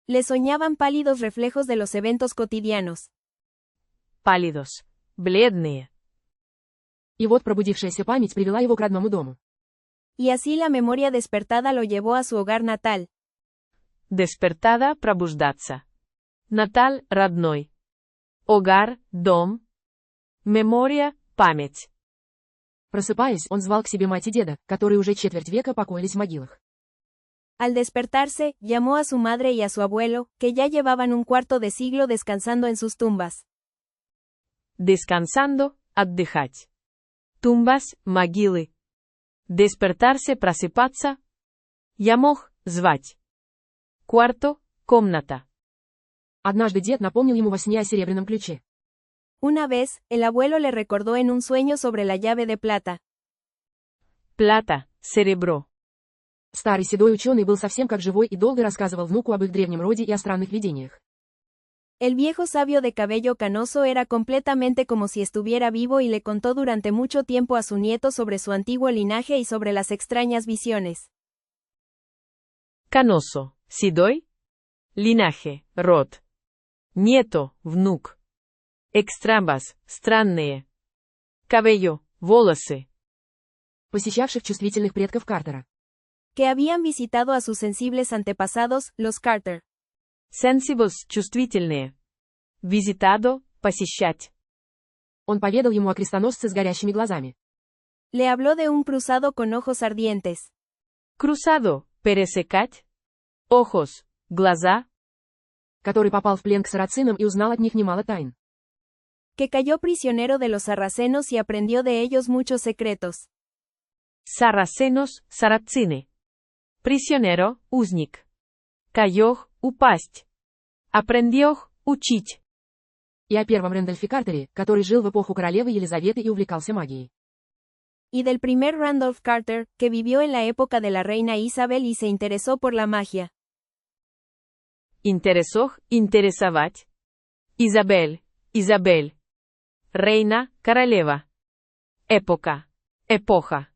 Le soñaban pálidos reflejos de los eventos cotidianos. Pálidos, бледные. И вот пробудившаяся память привела его к родному дому. Y así la memoria despertada lo llevó a su hogar natal. Despertada – пробуждаться. Наталь – родной. Огар – дом. Мемория – память. Просыпаясь, он звал к себе мать и деда, которые уже четверть века покоились в могилах. Al despertarse, llamó a su madre y a su abuelo, que ya llevaban un cuarto de siglo descansando en sus tumbas. Descansando – отдыхать. Тумбас – могилы. Despertarse – просыпаться. Я мог – звать. Cuarto – комната. Однажды дед напомнил ему во сне о серебряном ключе. Una vez, el abuelo le recordó en un sueño sobre la llave de plata. Plata – серебро. Старый седой ученый был совсем как живой и долго рассказывал внуку об их древнем роде и о странных видениях. El viejo sabio de cabello canoso era completamente como si estuviera vivo y le contó durante mucho tiempo a su nieto sobre su antiguo linaje y sobre las extrañas visiones. Canoso – седой. Линахе – род. Nieto – внук. Экстрамбас – странные. Cabello – волосы. Посещавших чувствительных предков Картера. Que habían visitado a sus sensibles antepasados, los Carter. Sensibles – чувствительные. Visitado – посещать. Он поведал ему о крестоносце с горящими глазами. Le habló de un cruzado con ojos ardientes. Cruzado – пересекать. Ojos – глаза. Который попал в плен к сарацинам и узнал от них немало тайн. Que cayó prisionero de los sarracenos y aprendió de ellos muchos secretos. Sarracenos – сарацины. Prisionero – узник. Cayó – упасть. Aprendió – учить. И о первом Рэндольфе Картере, который жил в эпоху королевы Елизаветы и увлекался магией. Y del primer Randolph Carter, que vivió en la época de la reina Isabel y se interesó por la magia. Интересох – интересовать. Изабель – Изабель. Reina – королева. Época – эпоха.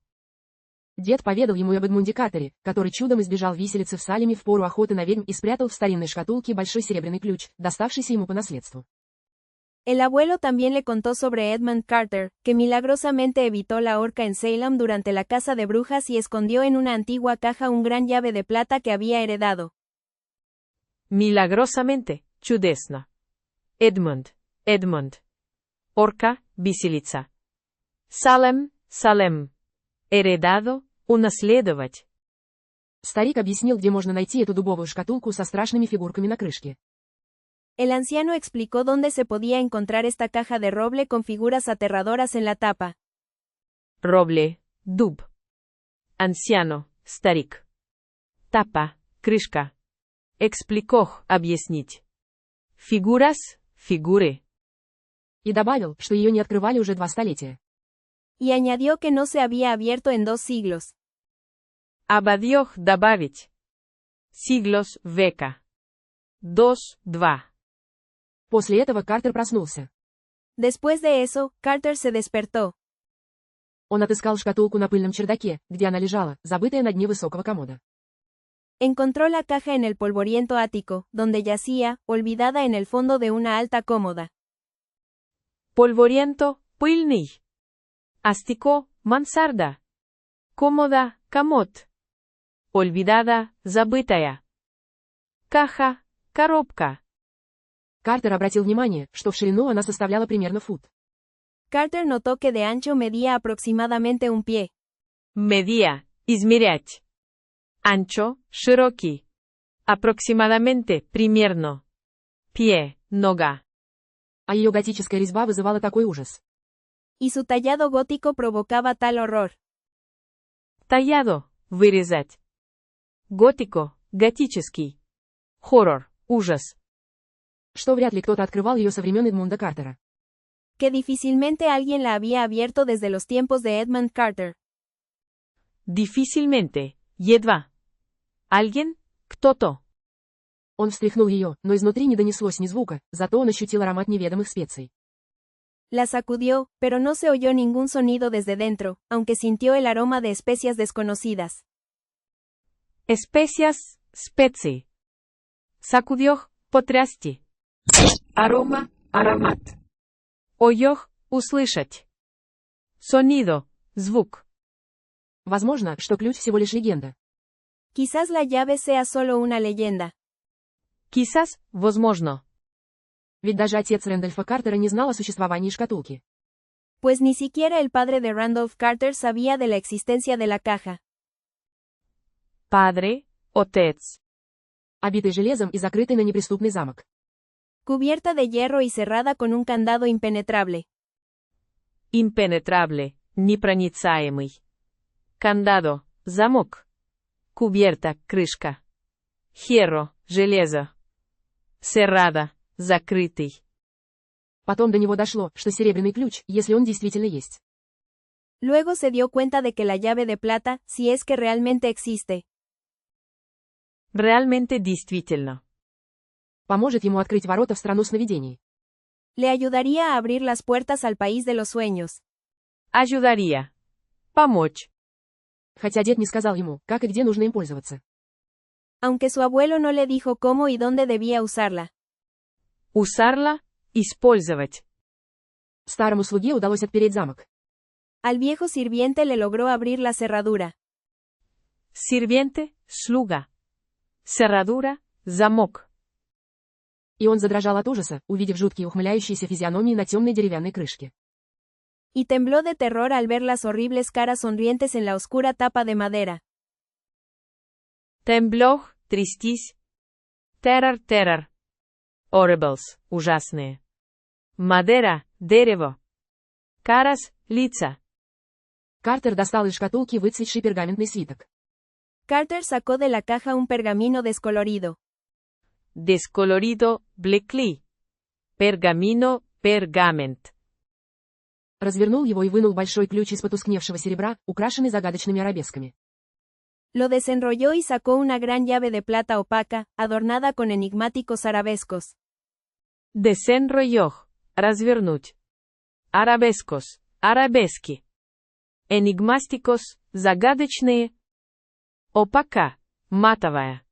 Дед поведал ему об Эдмунде Картере, который чудом избежал виселицы в Салеме в пору охоты на ведьм и спрятал в старинной шкатулке большой серебряный ключ, доставшийся ему по наследству. El abuelo también le contó sobre Edmund Carter, que milagrosamente evitó la horca en Salem durante la caza de brujas y escondió en una antigua caja un gran llave de plata que había heredado. Milagrosamente, чудесно. Эдмунд – Эдмунд. Орка – виселица. Салем – Салем. Heredado – унаследовать. Старик объяснил, где можно найти эту дубовую шкатулку со страшными фигурками на крышке. El anciano explicó dónde se podía encontrar esta caja de roble con figuras aterradoras en la tapa. Roble – дуб. Anciano – старик. Tapa – крышка. Explicó – объяснить. Figuras – фигуры. И добавил, что ее не открывали уже 2 столетия. Y añadió que no se había abierto en 2 siglos. Añadió – добавить. Siglos – века. 2 – 2. После этого Картер проснулся. Después de eso, Carter se despertó. Он отыскал шкатулку на пыльном чердаке, где она лежала, забытая на дне высокого комода. Encontró la caja en el polvoriento ático, donde yacía, olvidada en el fondo de una alta cómoda. Polvoriento – пыльный. Астико – мансарда. Cómoda – комод. Olvidada – забытая. Caja – коробка. Картер обратил внимание, что в ширину она составляла примерно фут. Carter notó que de ancho medía aproximadamente un pie. Medía – измерять. Ancho – широкий. Aproximadamente – примерно. Pie – нога. А ее готическая резьба вызывала такой ужас. Y su tallado gótico provocaba tal horror. Tallado – вырезать. Gótico – готический. Horror – ужас. Что вряд ли кто-то открывал ее со времен Эдмунда Картера. Que difícilmente alguien la había abierto desde los tiempos de Edmund Carter. Difícilmente, едва. Alguien, кто-то. Он встряхнул ее, но изнутри не донеслось ни звука, зато он ощутил аромат неведомых специй. La sacudió, pero no se oyó ningún sonido desde dentro, aunque sintió el aroma de especias desconocidas. Especias, специи. Sacudió, потрясти. Арома, аромат. Oyó, услышать. Sonido, звук. Возможно, что ключ всего лишь легенда. Quizás la llave sea solo una leyenda. Quizás, возможно. Ведь даже отец Рэндольфа Картера не знал о существовании шкатулки. Pues ni siquiera el padre de Randolph Carter sabía de la existencia de la caja. Padre, отец. Обитый железом и закрытый на неприступный замок. Cubierta de hierro y cerrada con un candado impenetrable. Impenetrable, непроницаемый. Candado, замок. Cubierta, крышка. Hierro, железо. Cerrada, закрытый. Потом до него дошло, что серебряный ключ, если он действительно есть. Luego se dio cuenta de que la llave de plata, si es que realmente existe, Realmente действительно. Поможет ему открыть ворота в страну сновидений. le ayudaría a abrir las puertas al país de los sueños. Ayudaría. Помочь. Хотя дед не сказал ему, как и где нужно им пользоваться. Aunque su abuelo no le dijo cómo y dónde debía usarla. Usarla, использовать. Старому слуге удалось отпереть замок. Al viejo sirviente le logró abrir la cerradura. Sirviente, слуга. Cerradura, замок. И он задрожал от ужаса, увидев жуткие ухмыляющиеся физиономии на темной деревянной крышке. Y tembló de terror al ver las horribles caras sonrientes en la oscura tapa de madera. Temblor, трястись. Terror. Horribles, ужасные. Madera, дерево. Caras, лица. Картер достал из шкатулки выцветший пергаментный свиток. Carter sacó de la caja un pergamino descolorido. Descolorido, блеклый. Pergamino, pergament. Развернул его и вынул большой ключ из потускневшего серебра, украшенный загадочными арабесками. Lo desenrolló y sacó una gran llave de plata opaca, adornada con enigmáticos arabescos. Desenrolló, развернуть. Arabescos, арабески. Enigmásticos, загадочные. Опака, матовая.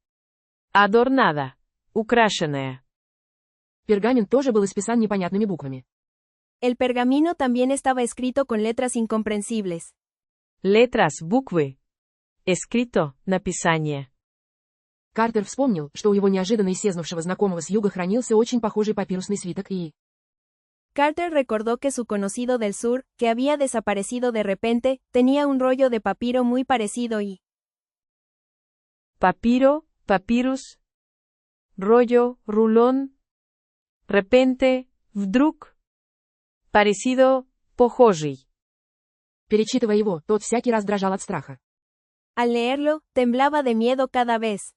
Adornada, украшенная. Пергамент тоже был исписан непонятными буквами. El pergamino también estaba escrito con letras incomprensibles. Letras, буквы. Escrito, написание. Картер вспомнил, что у его неожиданно исчезнувшего знакомого с юга хранился очень похожий папирусный свиток и... Carter recordó que su conocido del sur, que había desaparecido de repente, tenía un rollo de papiro muy parecido y... Papiro, papyrus. Rollo, rulón. Repente, вдруг. Parecido, похожий. Перечитывая его, тот всякий раз дрожал от страха. Al leerlo, temblaba de miedo cada vez.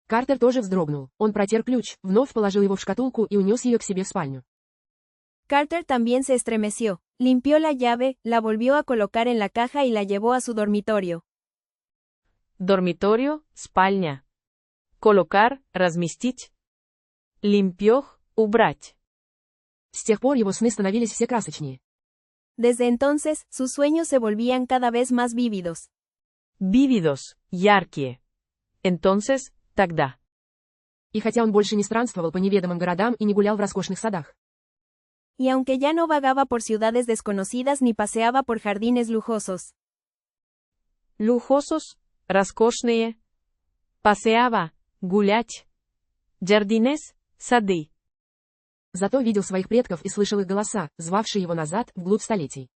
Картер тоже вздрогнул. Он протер ключ, вновь положил его в шкатулку и унес ее к себе в спальню. Carter también se estremeció, limpió la llave, la volvió a colocar en la caja y la llevó a su dormitorio. Dormitorio, спальня. Colocar, разместить. Limpió, убрать. С тех пор его сны становились все красочнее. Desde entonces, sus sueños se volvían cada vez más vívidos. Vívidos, яркие. Entonces, тогда. И хотя он больше не странствовал по неведомым городам и не гулял в роскошных садах. Y aunque ya no vagaba por ciudades desconocidas ni paseaba por jardines lujosos. Lujosos, роскошные. Paseaba, гулять. Jardines, сады. Зато видел своих предков и слышал их голоса, звавшие его назад, вглубь столетий.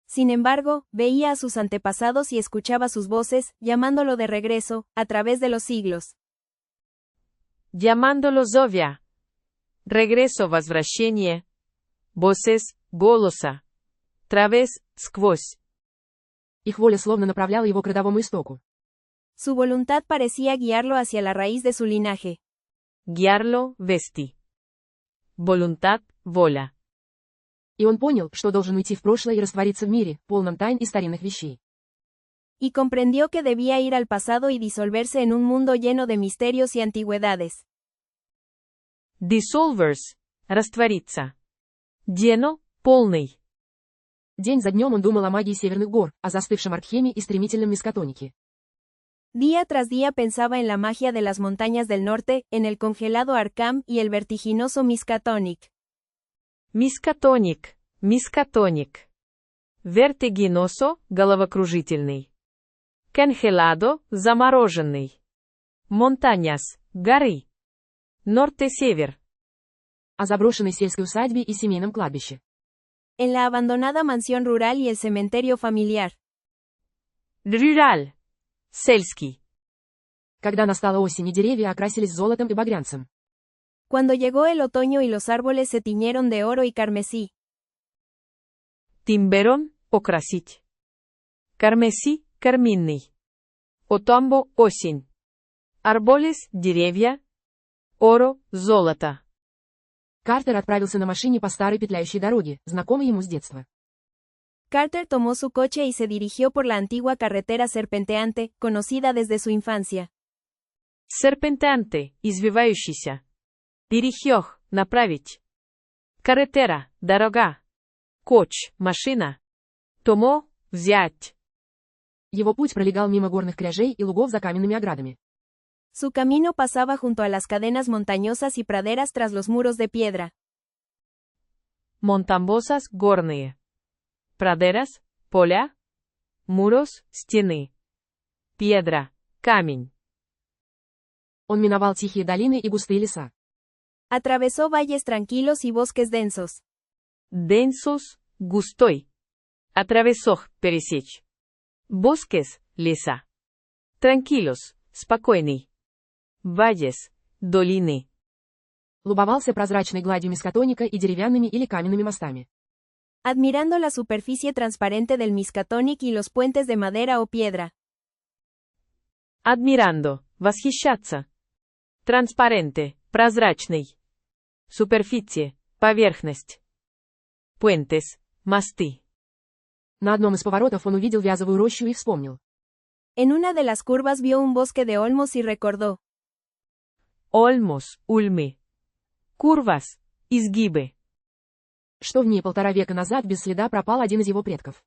Sin embargo, veía a sus antepasados y escuchaba sus voces, llamándolo de regreso, a través de los siglos. Llamándolo зовя. Regreso, возвращение. Voces, голоса. Través, сквозь. Их воля словно направляла его к родовому истоку. Su voluntad parecía guiarlo hacia la raíz de su linaje. Guiarlo, vesti. Voluntad, воля. И он понял, что должен уйти в прошлое и раствориться в мире, полном тайн и старинных вещей. Y comprendió que debía ir al pasado y disolverse en un mundo lleno de misterios y antigüedades. Dissolvers, раствориться. Lleno, полный. День за днем он думал о магии северных гор, о застывшем Артхеме и стремительном Мискатонике. Día tras día pensaba en la magia de las montañas del norte, en el congelado Arkham y el vertiginoso Miskatonic. Miskatonic, Miskatonic. Вертигиносо – головокружительный. Конхеладо – замороженный. Монтаньяс – горы. Норте-север. О заброшенной сельской усадьбе и семейном кладбище. En la abandonada mansión rural y el cementerio familiar. Rural. Сельский. Когда настала осень и деревья окрасились золотом и багрянцем. Cuando llegó el otoño y los árboles se tiñeron de oro y carmesí. Тимберон – окрасить. Кармеси – карминный. Отамбо – осень. Арболес – деревья. Оро – золото. Картер отправился на машине по старой петляющей дороге, знакомой ему с детства. Carter tomó su coche y se dirigió por la antigua carretera serpenteante, conocida desde su infancia. Серпентанте – извивающийся. Дирихёх – направить. Карретера – дорога. Коч – машина. Томо – взять. Его путь пролегал мимо горных кряжей и лугов за каменными оградами. Su camino pasaba junto a las cadenas montañosas y praderas tras los muros de piedra. Монтамбосas – горные. Praderas – поля. Muros – стены. Piedra – камень. Он миновал тихие долины и густые леса. Atravesó valles tranquilos y bosques densos. Densos – густой. Atravesó – пересечь. Bosques – леса. Tranquilos – спокойный. Valles – долины. Любовался прозрачной гладью мискатоника и деревянными или каменными мостами. Admirando la superficie transparente del Miskatonic y los puentes de madera o piedra. Admirando – восхищаться. Transparente – прозрачный. Superficie – поверхность. Puentes – мосты. На одном из поворотов он увидел вязовую рощу и вспомнил. En una de las curvas vio un bosque de olmos y recordó. Olmos – ульмы. Curvas – изгибы. Что в ней 1,5 века назад без следа пропал один из его предков.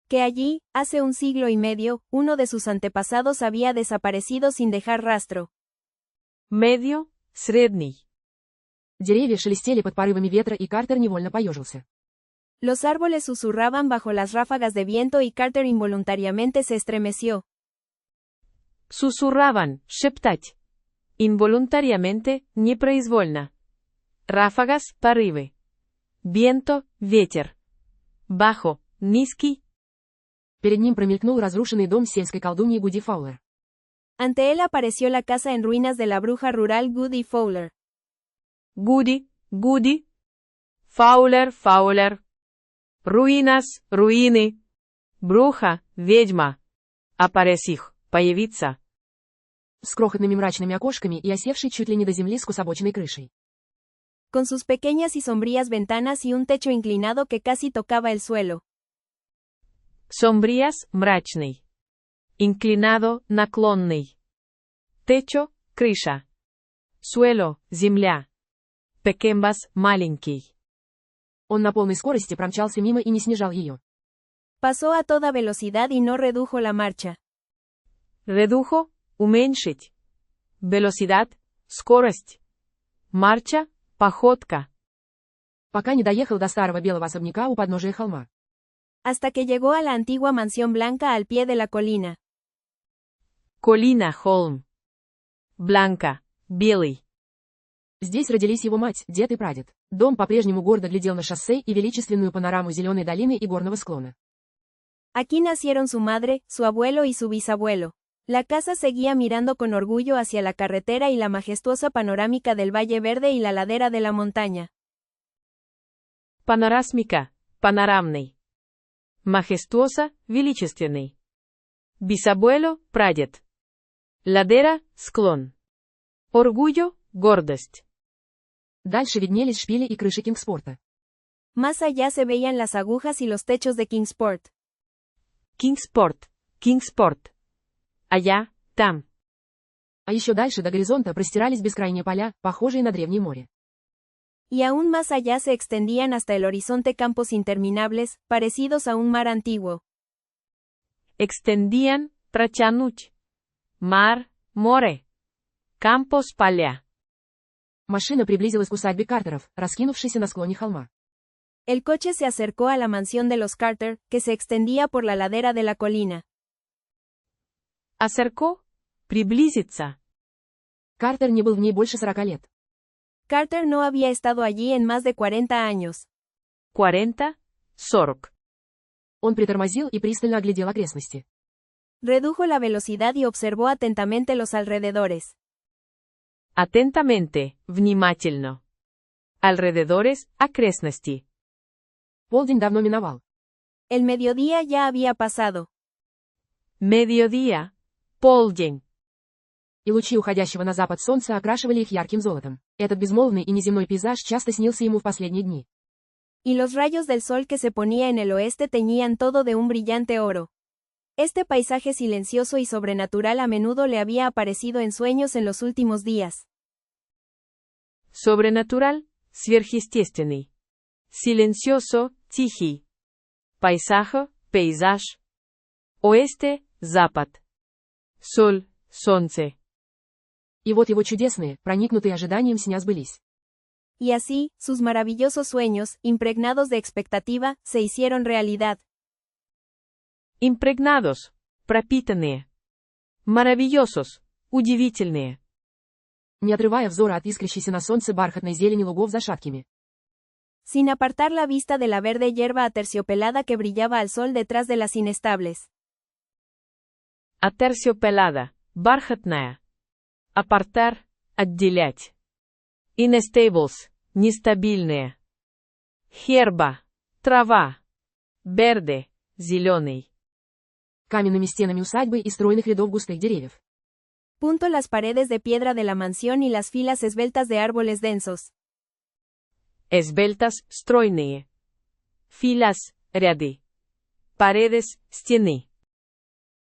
Que allí, hace un siglo y medio, uno de sus antepasados había desaparecido sin dejar rastro. Medio – средний. Деревья шелестели под порывами ветра, и Картер невольно поежился. Los árboles susurraban bajo las ráfagas de viento y Carter involuntariamente se estremeció. Susurraban – шептать. Involuntariamente – непроизвольно. Ráfagas – порывы. Viento – ветер. Bajo – низкий. Перед ним промелькнул разрушенный дом сельской колдуньи Гуди Фаулер. Ante él apareció la casa en ruinas de la bruja rural Goody Fowler. Гуди, Гуди. Фаулер, Фаулер. Руинас, руины. Бруха, ведьма. Aparecих, появиться. С крохотными мрачными окошками и осевшей чуть ли не до земли скособоченной крышей. Con sus pequeñas y sombrías ventanas y un techo inclinado que casi tocaba el suelo. Sombrías, мрачный. Inclinado, наклонный. Techo, крыша. Suelo, земля. Pequembas, маленький. Он на полной скорости промчался мимо и не снижал ее. Pasó a toda velocidad y no redujo la marcha. Redujo, уменьшить. Velocidad, скорость. Марча, походка. Пока не доехал до старого белого особняка у подножия холма. Hasta que llegó a la antigua mansión blanca al pie de la colina. Colina, холм. Blanca, белый. Здесь родились его мать, дед и прадед. Дом по-прежнему гордо глядел на шоссе и величественную панораму зеленой долины и горного склона. Aquí nacieron su madre, su abuelo y su bisabuelo. La casa seguía mirando con orgullo hacia la carretera y la majestuosa panorámica del Valle Verde y la ladera de la montaña. Панорасмика, панорамный. Majestuosa, величественный. Bisabuelo, прадед. Ladera, склон. Orgullo, гордость. Дальше виднелись шпили и крыши Кингспорта. Más allá se veían las agujas y los techos de Kingsport. Kingsport, Kingsport. Allá, там. А еще дальше до горизонта простирались бескрайние поля, похожие на древнее море. Y aún más allá se extendían hasta el horizonte campos interminables, parecidos a un mar antiguo. Extendían, протянуть. Mar, море. Campos, поля. Машина приблизилась к усадьбе Картеров, раскинувшейся на склоне холма. El coche se acercó a la mansión de los Carter, que se extendía por la ladera de la colina. Acercó, приблизиться. Картер не был в ней больше 40 лет. Carter no había estado allí en más de 40 años. 40, 40. Он притормозил и пристально оглядел окрестности. Redujo la velocidad y observó atentamente los alrededores. Atentamente, внимательно. Alrededores, окрестности. Полдень давно миновал. El mediodía ya había pasado. Mediodía, полдень. И лучи уходящего на запад солнца окрашивали их ярким золотом. Этот безмолвный и неземной пейзаж часто снился ему в последние дни. Y los rayos del sol que se ponía en el oeste teñían todo de un brillante oro. Este paisaje silencioso y sobrenatural a menudo le había aparecido en sueños en los últimos días. Sobrenatural, сверхъестественный. Silencioso, тихий. Paisaje, пейзаж. Oeste, запад. Sol, солнце. И вот его чудесные, проникнутые ожиданием сня сбылись. Y así, sus maravillosos sueños, impregnados de expectativa, se hicieron realidad. Impregnados, пропитанные. Maravillosos, удивительные. Не отрывая взора от искрящейся на солнце бархатной зелени лугов за шаткими. Sin apartar la vista de la verde hierba aterciopelada que brillaba al sol detrás de las inestables. Атерсиопелада, бархатная. Апартер, отделять. Inestables, нестабильные. Херба, трава. Берде, зеленый. Каменными стенами усадьбы и стройных рядов густых деревьев. Punto las paredes de piedra de la mansión y las filas esbeltas de árboles densos. Esbeltas, стройные. Filas, ряды. Paredes, стены.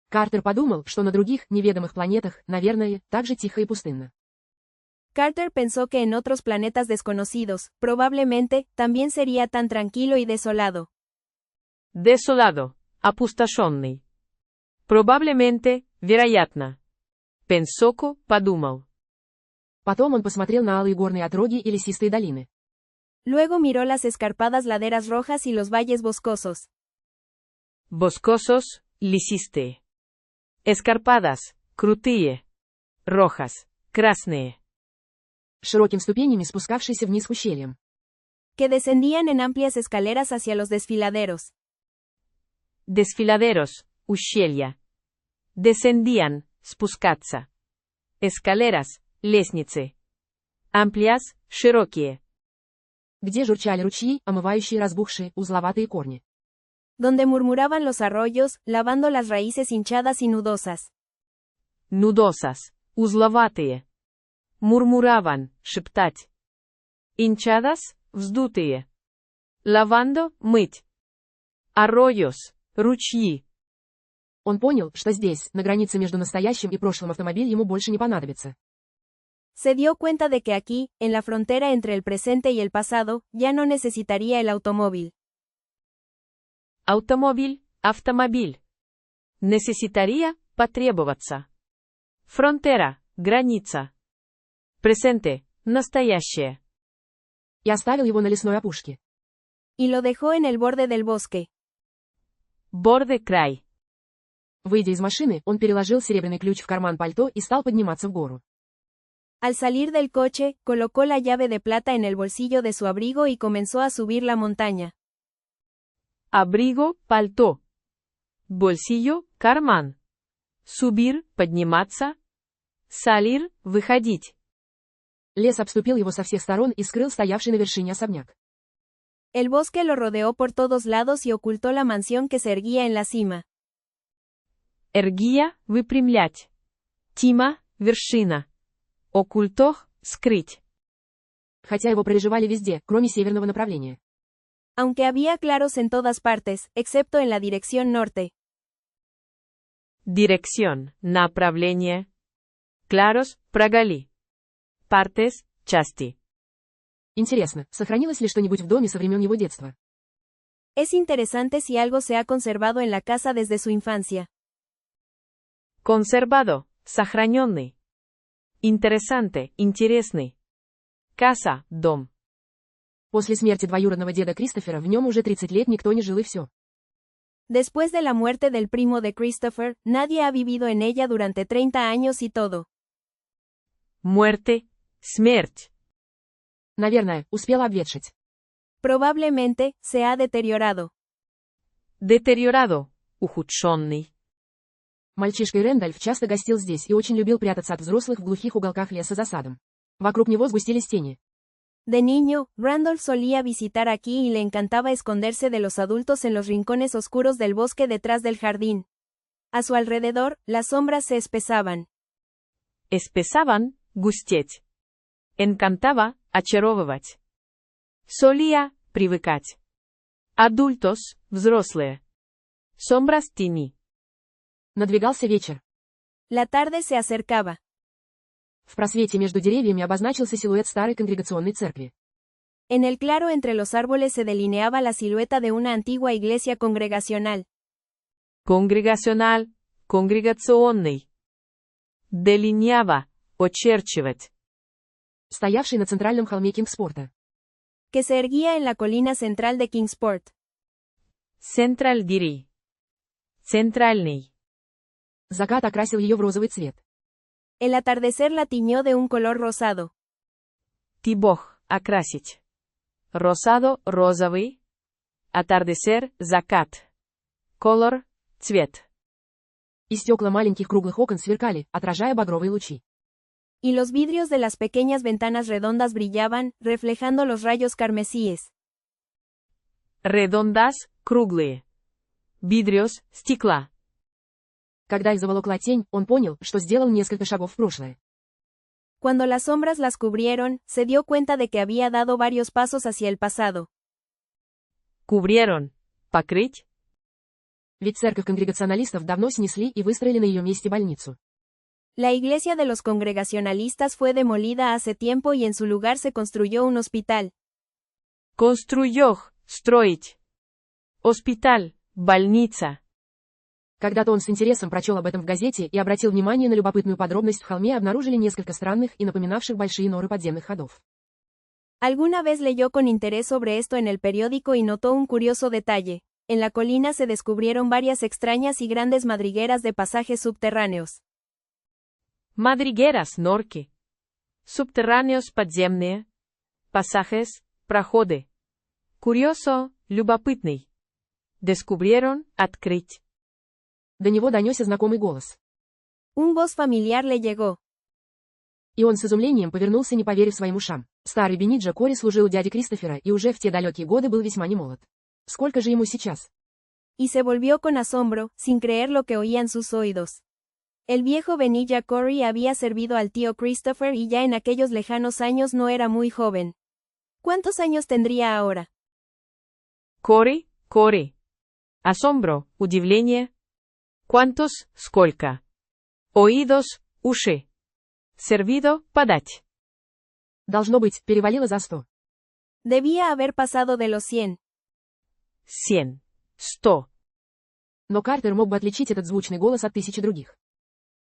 Картер подумал, что на других, неведомых планетах, наверное, так же тихо и пустынно. Carter pensó que en otros planetas desconocidos, probablemente, también sería tan tranquilo y desolado. Desolado, опустошенный. Probablemente, вероятно. Pensó, подумал. Потом он посмотрел на алые горные отроги и лесистые долины. Luego miró las escarpadas laderas rojas y los valles boscosos. Boscosos, лесистые. Escarpadas, крутые. Rojas, красные. Широкими ступенями спускавшиеся вниз к ущельям. Que descendían en amplias escaleras hacia los desfiladeros. Desfiladeros, ущелья. Descendían, спускаться. Escaleras, лестницы. Amplias, широкие. Где журчали ручьи, омывающие разбухшие, узловатые корни. Donde murmuraban los arroyos, lavando las raíces hinchadas y nudosas. Nudosas, узловатые. Murmuraban, шептать. Hinchadas, вздутые. Lavando, мыть. Arroyos, ручьи. Он понял, что здесь, на границе между настоящим и прошлым автомобиль ему больше не понадобится. Se dio cuenta de que aquí, en la frontera entre el presente y el pasado, ya no necesitaría el automóvil. Автомобиль, автомобиль. Necesitaría, потребоваться. Frontera, граница. Presente, настоящее. И оставил его на лесной опушке. Y lo dejó en el borde del bosque. Borde, край. Выйдя из машины, он переложил серебряный ключ в карман пальто и стал подниматься в гору. Al salir del coche, colocó la llave de plata en el bolsillo de su abrigo y comenzó a subir la montaña. Abrigo, пальто. Bolsillo, карман. Subir, подниматься. Salir, выходить. Лес обступил его со всех сторон и скрыл стоявший на вершине особняк. El bosque lo rodeó por todos lados y ocultó la mansión que se erguía en la cima. Эргия, выпрямлять. Тима, вершина. Окультох, скрыть. Хотя его прорежевали везде, кроме северного направления. Aunque había claros en todas partes, excepto en la dirección norte. Dirección, направление. Claros, прогали. Partes, части. Интересно, сохранилось ли что-нибудь в доме со времен его детства? Es interesante si algo se ha conservado en la casa desde su infancia. Conservado, сохраненный. Interesante, интересный. Casa, дом. После смерти двоюродного деда Кристофера в нем уже 30 лет никто не жил и все. Después de la muerte del primo de Christopher, nadie ha vivido en ella durante 30 años y todo. Muerte, смерть. Наверное, успела обветшать. Probablemente, se ha deteriorado. Deteriorado, ухудшенный. Мальчишка Рэндальф часто гостил здесь и очень любил прятаться от взрослых в глухих уголках леса за садом. Вокруг него сгустились тени. De niño, Randolph solía visitar aquí y le encantaba esconderse de los adultos en los rincones oscuros del bosque detrás del jardín. A su alrededor, las sombras se espesaban. Espesaban, густеть. Encantaba, очаровывать. Solía, привыкать. Adultos, взрослые. Sombras, тени. Надвигался вечер. La tarde se acercaba. В просвете между деревьями обозначился силуэт старой конгрегационной церкви. En el claro entre los árboles se delineaba la silueta de una antigua iglesia congregacional. Конгрегациональ, конгрегационный. Delineaba, очерчивать. Стоявший на центральном холме Кингспорта. Que se erguía en la colina central de Kingsport. Central Diri. Центральный. Закат окрасил ее в розовый цвет. El atardecer la tiñó de un color rosado. Тибох, окрасить. Rosado, розовый. Atardecer, закат. Color, цвет. И стекла маленьких круглых окон сверкали, отражая багровые лучи. Y los vidrios de las pequeñas ventanas redondas brillaban, reflejando los rayos carmesíes. Redondas, круглые. Vidrios, стекла. Когда их заволокла тень, он понял, что сделал несколько шагов в прошлое. Cuando las sombras las cubrieron, se dio cuenta de que había dado varios pasos hacia el pasado. Cubrieron. Покрыть. Ведь церковь конгрегационалистов давно снесли и выстроили на ее месте больницу. La iglesia de los congregacionalistas fue demolida hace tiempo y en su lugar se construyó un hospital. Construyó, строить. Hospital, больница. Когда-то он с интересом прочел об этом в газете и обратил внимание на любопытную подробность: в холме обнаружили несколько странных и напоминавших большие норы подземных ходов. Alguna vez leyó con interés sobre esto en el periódico y notó un curioso detalle. En la colina se descubrieron varias extrañas y grandes madrigueras de pasajes subterráneos. Madrigueras, норки. Subterráneos, подземные. Pasajes, проходы. Curioso, любопытный. Descubrieron, открыть. До него донесся знакомый голос. Un voz familiar le llegó. И он с изумлением повернулся, не поверив своим ушам. Старый Бениджа Кори служил у дяди Кристофера и уже в те далекие годы был весьма немолод. Сколько же ему сейчас? Y se volvió con asombro, sin creer lo que oían sus oídos. El viejo Benijah Corey había servido al tío Christopher y ya en aquellos lejanos años no era muy joven. ¿Cuántos años tendría ahora? Кори, Кори. Asombro, удивление. ¿Cuántos, сколько? Oídos, уши. Servido, подать. Должно быть, перевалило за 100. Debía haber pasado de los 100. 100. 100. Но Картер мог бы отличить этот звучный голос от тысячи других.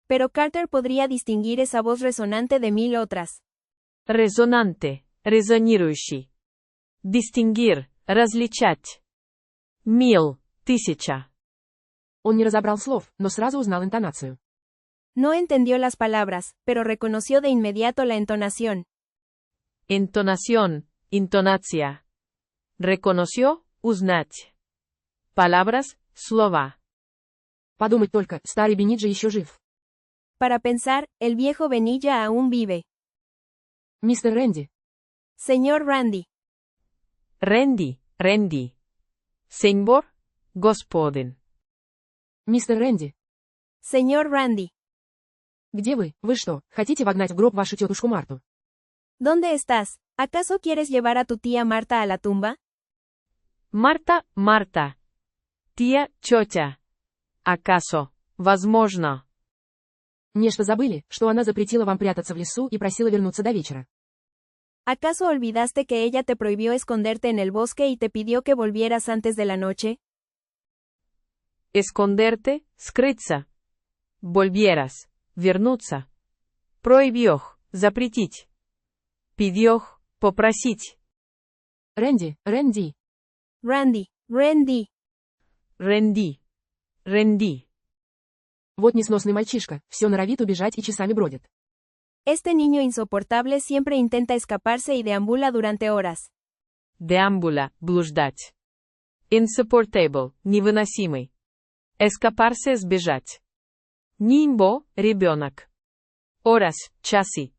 Pero Carter podría distinguir esa voz resonante de 1000 otras. Резонанте, резонирующий. Distinguir, различать. 1000, 1000. Он не разобрал слов, но сразу узнал интонацию. No entendió las palabras, pero reconoció de inmediato la entonación. Entonación, интонация. Reconoció, узнать. Palabras, слова. Подумать только, старый Бениджа еще жив. Para pensar, el viejo Benijah aún vive. Мистер Рэнди. Señor Randy. Рэнди, Рэнди. Señor, господин. Мистер Рэнди. Señor Randy. Где вы? Вы что, хотите вогнать в гроб вашу тетушку Марту? ¿Dónde estás? ¿Acaso quieres llevar a tu tía Marta a la tumba? Марта, Марта. Тия, тетя. ¿Acaso? Возможно. Нечто забыли, что она запретила вам прятаться в лесу и просила вернуться до вечера. ¿Acaso olvidaste que ella te prohibió esconderte en el bosque y te pidió que volvieras antes de la noche? Esconderte, скрыться. Volvieras, вернуться. Prohibió, запретить. Pidió, попросить. Рэнди, Рэнди. Randy, Randy. Ренди. Ренди. Вот несносный мальчишка, все норовит убежать и часами бродит. Este niño insoportable siempre intenta escaparse y deambula durante horas. Деамбуля, блуждать. Insupportable, невыносимый. Escaparse, сбежать. Нимбо, ребенок. Horas, часы.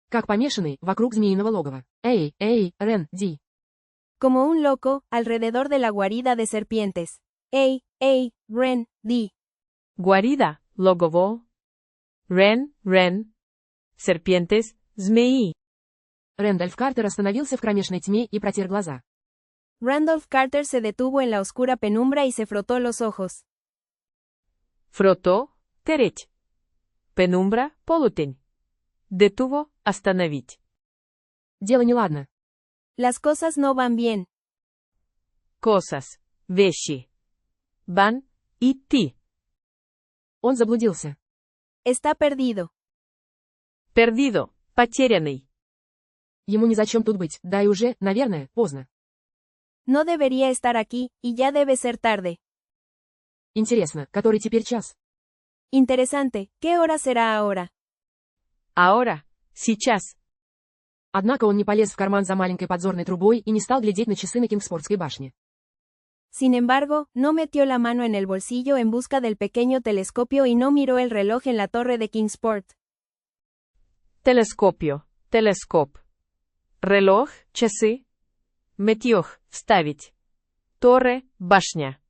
Как помешанный, вокруг змеиного логова. Эй, эй, Рэнди. Como un loco, alrededor de la guarida de serpientes. Ey, ey, Randy. Guarida, логово. Рен, рен. Серпентес, змеи. Рэндальф Картер остановился в кромешной тьме и протер глаза. Randolph Carter se detuvo en la oscura penumbra y se frotó los ojos. Фрото, тереть. Пенумбра, полутень. Детуво, остановить. Дело неладно. Las cosas no van bien. Cosas, вещи. Van, идти. Он заблудился. Está perdido. Perdido, потерянный. Ему незачем тут быть, да и уже, наверное, поздно. No debería estar aquí, y ya debe ser tarde. Интересно, который теперь час? Interesante, ¿qué hora será ahora? Ahora, сейчас. Однако он не полез в карман за маленькой подзорной трубой и не стал глядеть на часы на Кингспортской башне. Sin embargo, no metió la mano en el bolsillo en busca del pequeño telescopio y no miró el reloj en la torre de Kingsport. Телескопио, телескоп. Релох, часы. Метьох, ставить. Торре, башня.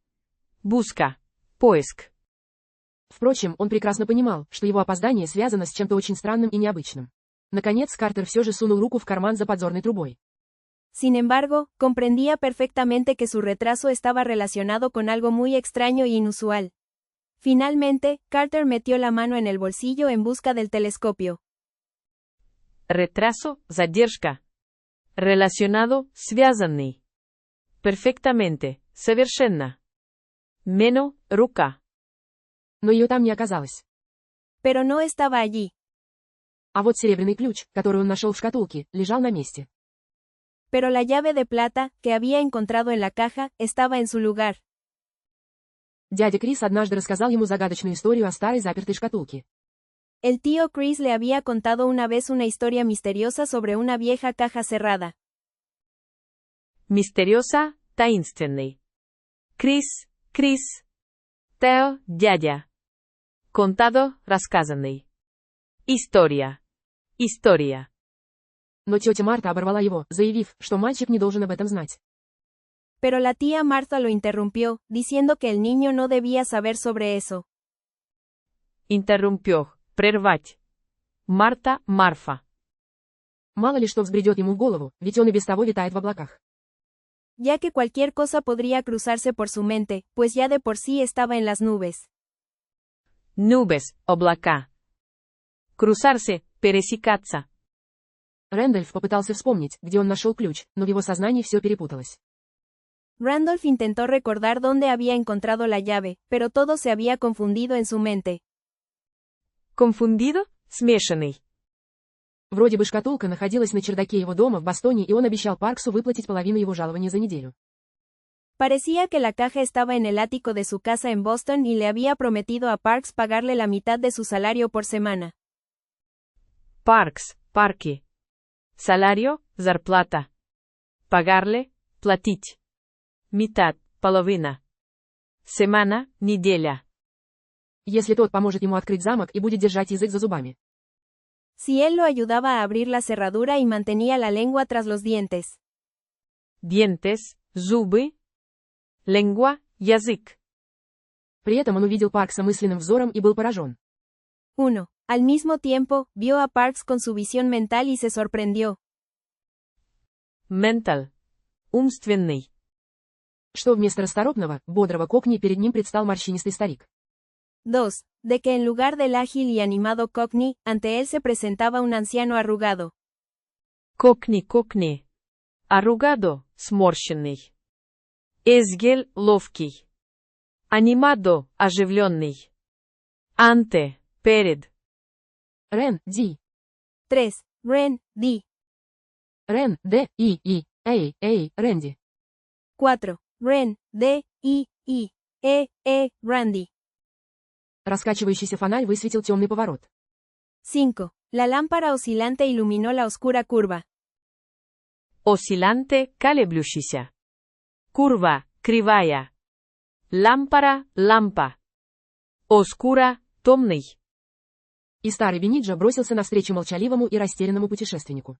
Буска, поиск. Впрочем, он прекрасно понимал, что его опоздание связано с чем-то очень странным и необычным. Наконец, Картер все же сунул руку в карман за подзорной трубой. Sin embargo, comprendía perfectamente que su retraso estaba relacionado con algo muy extraño e inusual. Finalmente, Carter metió la mano en el bolsillo en busca del telescopio. Retraso, задержка. Relacionado, связанный. Perfectamente, совершенно. Мено, рука. Но ее там не оказалось. Pero no estaba allí. А вот серебряный ключ, который он нашел в шкатулке, лежал на месте. Pero la llave de plata, que había encontrado en la caja, estaba en su lugar. Дядя Крис однажды рассказал ему загадочную историю о старой запертой шкатулке. El tío Chris le había contado una vez una historia misteriosa sobre una vieja caja cerrada. Мистериоса, таинственный. Крис, Крис. Тео, дядя. Contado, рассказанный. История. История. Но тетя Марта оборвала его, заявив, что мальчик не должен об этом знать. Pero la tía Martha lo interrumpió, diciendo que el niño no debía saber sobre eso. Интеррумпёх, прервать. Марта, Марфа. Мало ли что взбредет ему в голову, ведь он и без того витает в облаках. Ya que cualquier cosa podría cruzarse por su mente, pues ya de por sí estaba en las nubes. Nubes, облака. Cruzarse, пересекаться. Рэндальф попытался вспомнить, где он нашел ключ, но в его сознании все перепуталось. Randolph intentó recordar dónde había encontrado la llave, pero todo se había confundido en su mente. Confundido, смешанный. Вроде бы шкатулка находилась на чердаке его дома в Бостоне, и он обещал Парксу выплатить половину его жалования за неделю. Parecía que la caja estaba en el ático de su casa en Boston y le había prometido a Parks pagarle la mitad de su salario por semana. Паркс, парки. Salario, зарплата. Pagarle, платить. Mitad, половина. Semana, неделя. Если тот поможет ему открыть замок и будет держать язык за зубами. Si él lo ayudaba a abrir la cerradura y mantenía la lengua tras los dientes. Dientes, зубы. Lengua, язык. При этом он увидел Паркса мысленным взором и был поражен. 1. Al mismo tiempo, vio a Parks con su visión mental y se sorprendió. Mental. Умственный. Что вместо расторопного, бодрого кокни перед ним предстал морщинистый старик. 2. De que en lugar del ágil y animado Cockney, ante él se presentaba un anciano arrugado. Кокни, кокни. Arrugado, сморщенный. Эзгель, ловкий. Анимадо, оживленный. Анте, перед. Рен, Ди. 3. Ren, D. Рен, Д, И. Эй, Рэнди. 4. Ren, Randy. Раскачивающийся фонарь высветил темный поворот. 5. La lámpara oscilante iluminó la oscura curva. Осцилланте, колеблющийся. Курва, кривая. Лампара, лампа. Оскура, темный. И старый Бениджо бросился навстречу молчаливому и растерянному путешественнику.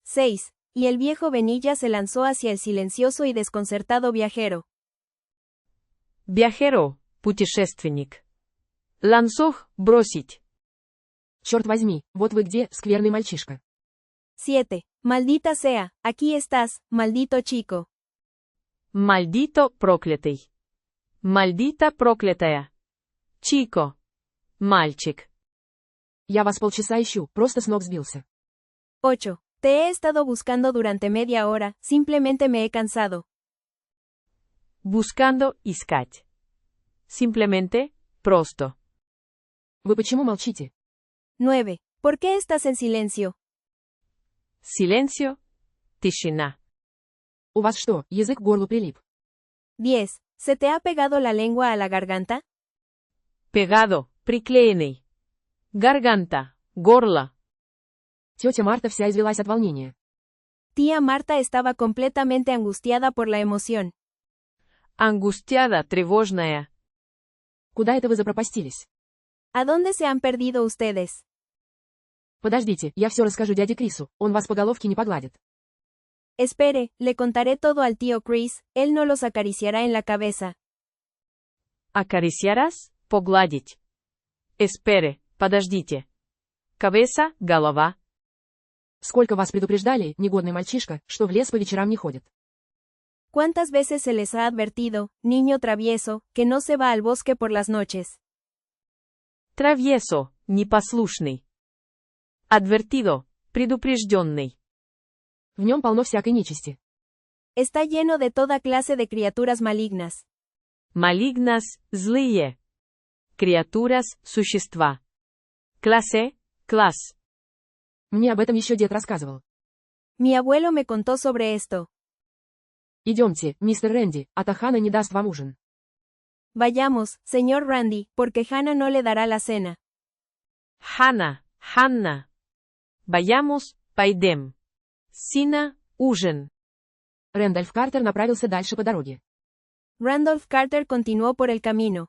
6. Y el viejo Benilla se lanzó hacia el silencioso y desconcertado viajero. Viajero, путешественник. Лансох, бросить. Черт возьми, вот вы где, скверный мальчишка. 7. Maldita sea, aquí estás, maldito chico. Мальдито, проклятый. Мальдита, проклятая. Чико. Мальчик. Я вас полчаса ищу, просто с ног сбился. 8. Te he estado buscando durante media hora, simplemente me he cansado. Buscando, искать. Simplemente, просто. Вы почему молчите? 9. ¿Por qué estás en silencio? Silencio. Тишина. У вас что, язык к горлу прилип? 10. ¿Se te ha pegado la lengua a la garganta? Pegado, приклеенный. Гарганта, горло. Тетя Марта вся извелась от волнения. Tía Marta estaba completamente angustiada por la emoción. Angustiada, тревожная. Куда это вы запропастились? ¿A dónde se han perdido ustedes? Подождите, я все расскажу дяде Крису, он вас по головке не погладит. Espere, le contaré todo al tío Chris, él no los acariciará en la cabeza. Acariciarás, погладить. Espere, подождите. Cabeza, голова. Сколько вас предупреждали, негодный мальчишка, что в лес по вечерам не ходит. ¿Cuántas veces se les ha advertido, niño travieso, que no se va al bosque por las noches? Travieso, непослушный. Advertido, предупрежденный. В нем полно всякой нечисти. Está lleno de toda clase de criaturas malignas. Malignas, злые. Criaturas, существа. Clase, класс. Мне об этом еще дед рассказывал. Mi abuelo me contó sobre esto. Идемте, мистер Рэнди, а то Ханна не даст вам ужин. Vayamos, señor Randy, porque Hannah no le dará la cena. Ханна. Vayamos, пойдем. Сина, ужин. Рэндольф Картер направился дальше по дороге. Randolph Carter continuó por el camino.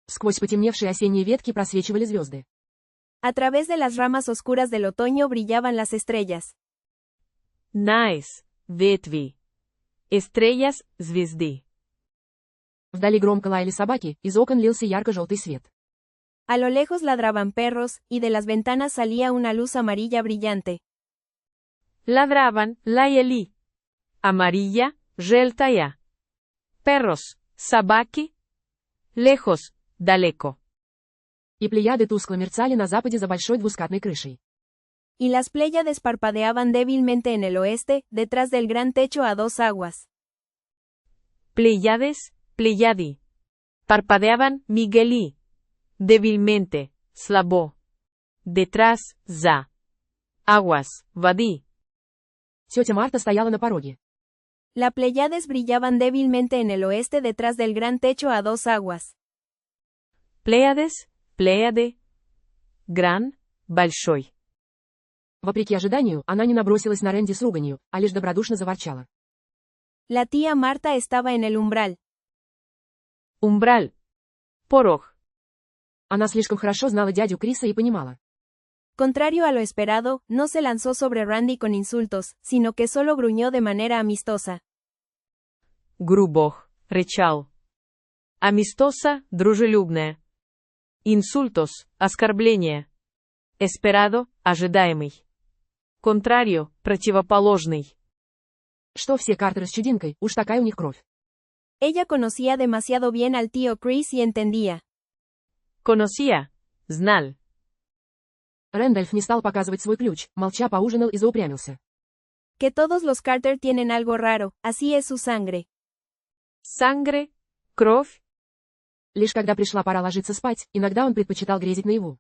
Сквозь потемневшие осенние ветки просвечивали звезды. A través de las ramas oscuras del otoño brillaban las estrellas. Nice, ветви. Estrellas, звезды. Вдали громко лаяли собаки, из окон лился ярко-желтый свет. A lo lejos ladraban perros, y de las ventanas salía una luz amarilla brillante. Ladraban, лаяли. Amarilla, желтая. Perros, собаки. Lejos, далеко. И плеяды тускло мерцали на западе за большой двускатной крышей. Y las Pléyades parpadeaban débilmente en el oeste, detrás del gran techo a dos aguas. Pléyades, Pléyadi. Parpadeaban, Miguelí. Débilmente, слабо. Detrás, за. Aguas, воды. Тетя Марта стояла на пороге. Las Pléyades brillaban débilmente en el oeste detrás del gran techo a dos aguas. Pléyades, Pléяды. Gran, большой. Вопреки ожиданию, она не набросилась на Рэнди с руганью, а лишь добродушно заворчала. La tía Marta estaba en el umbral. Umbral. Порог. Она слишком хорошо знала дядю Криса и понимала. Contrario a lo esperado, no se lanzó sobre Randy con insultos, sino que solo gruñó de manera amistosa. Грубох, рычал. Amistosa, дружелюбная. Insultos, оскорбление. Esperado, ожидаемый. Contrario, противоположный. Что все Картеры с чудинкой, уж такая у них кровь. Ella conocía demasiado bien al tío Chris y entendía. Conocía, знал. Рэндольф не стал показывать свой ключ, молча поужинал и заупрямился. Que todos los Carter tienen algo raro, así es su sangre. Sangre, кровь. Лишь когда пришла пора ложиться спать, иногда он предпочитал грезить наяву.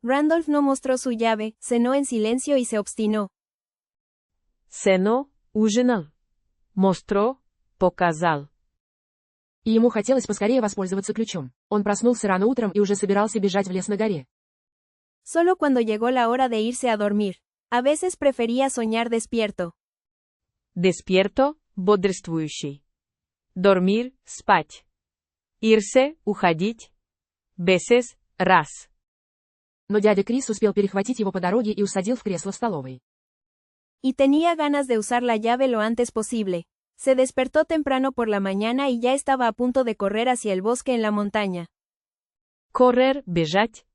Randolph no mostró su llave, cenó en silencio y se obstinó. cenó, ужинал. Mostró, показал. И ему хотелось поскорее воспользоваться ключом. Он проснулся рано утром и уже собирался бежать в лес на горе. Solo cuando llegó la hora de irse a dormir. A veces prefería soñar despierto. Despierto, бодрствующий. Dormir, спать. Irse, уходить. Veces, раз. Но дядя Крис успел перехватить его по дороге и усадил в кресло в столовой. Y tenía ganas de usar la llave lo antes posible. Se despertó temprano por la mañana y ya estaba a punto de correr hacia el bosque en la montaña. Correr, бежать.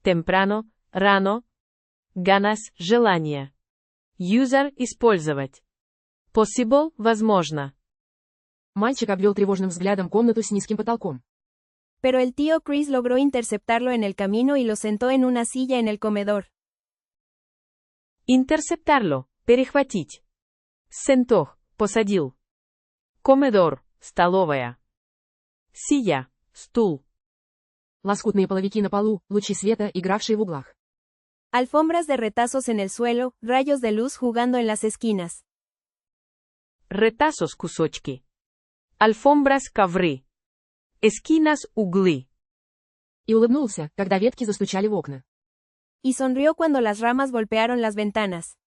Temprano, рано. Ganas, желание. User, использовать. Possible, возможно. Мальчик обвел тревожным взглядом комнату с низким потолком. Pero el tío Chris logró interceptarlo en el camino y lo sentó en una silla en el comedor. Interceptarlo, перехватить. Сентó, посадил. Comedor, столовая. Silla, стул. Лоскутные половики на полу, лучи света, игравшие в углах. Alfombras de retazos en el suelo, rayos de luz jugando en las esquinas. Retazos, кусочки. Alfombras, ковры. Esquinas, углы. И улыбнулся, когда ветки застучали в окна. Y sonrió cuando las ramas golpearon las ventanas.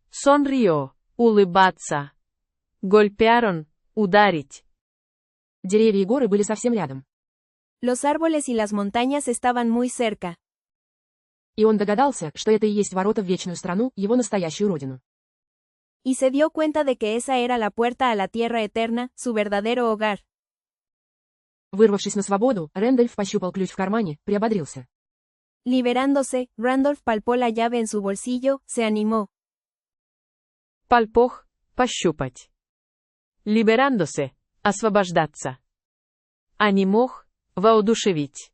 Sonrió, улыбаться. Golpearon, ударить. Деревья и горы были совсем рядом. Los árboles y las montañas estaban muy cerca. И он догадался, что это и есть ворота в вечную страну, его настоящую родину. Y se dio cuenta de que esa era la puerta a la tierra eterna, su verdadero hogar. Вырвавшись на свободу, Рэндольф пощупал ключ в кармане, приободрился. Liberándose, Randolph palpó la llave en su bolsillo, se animó. Пальпох, пощупать. Liberándose, освобождаться. Анимох, воодушевить.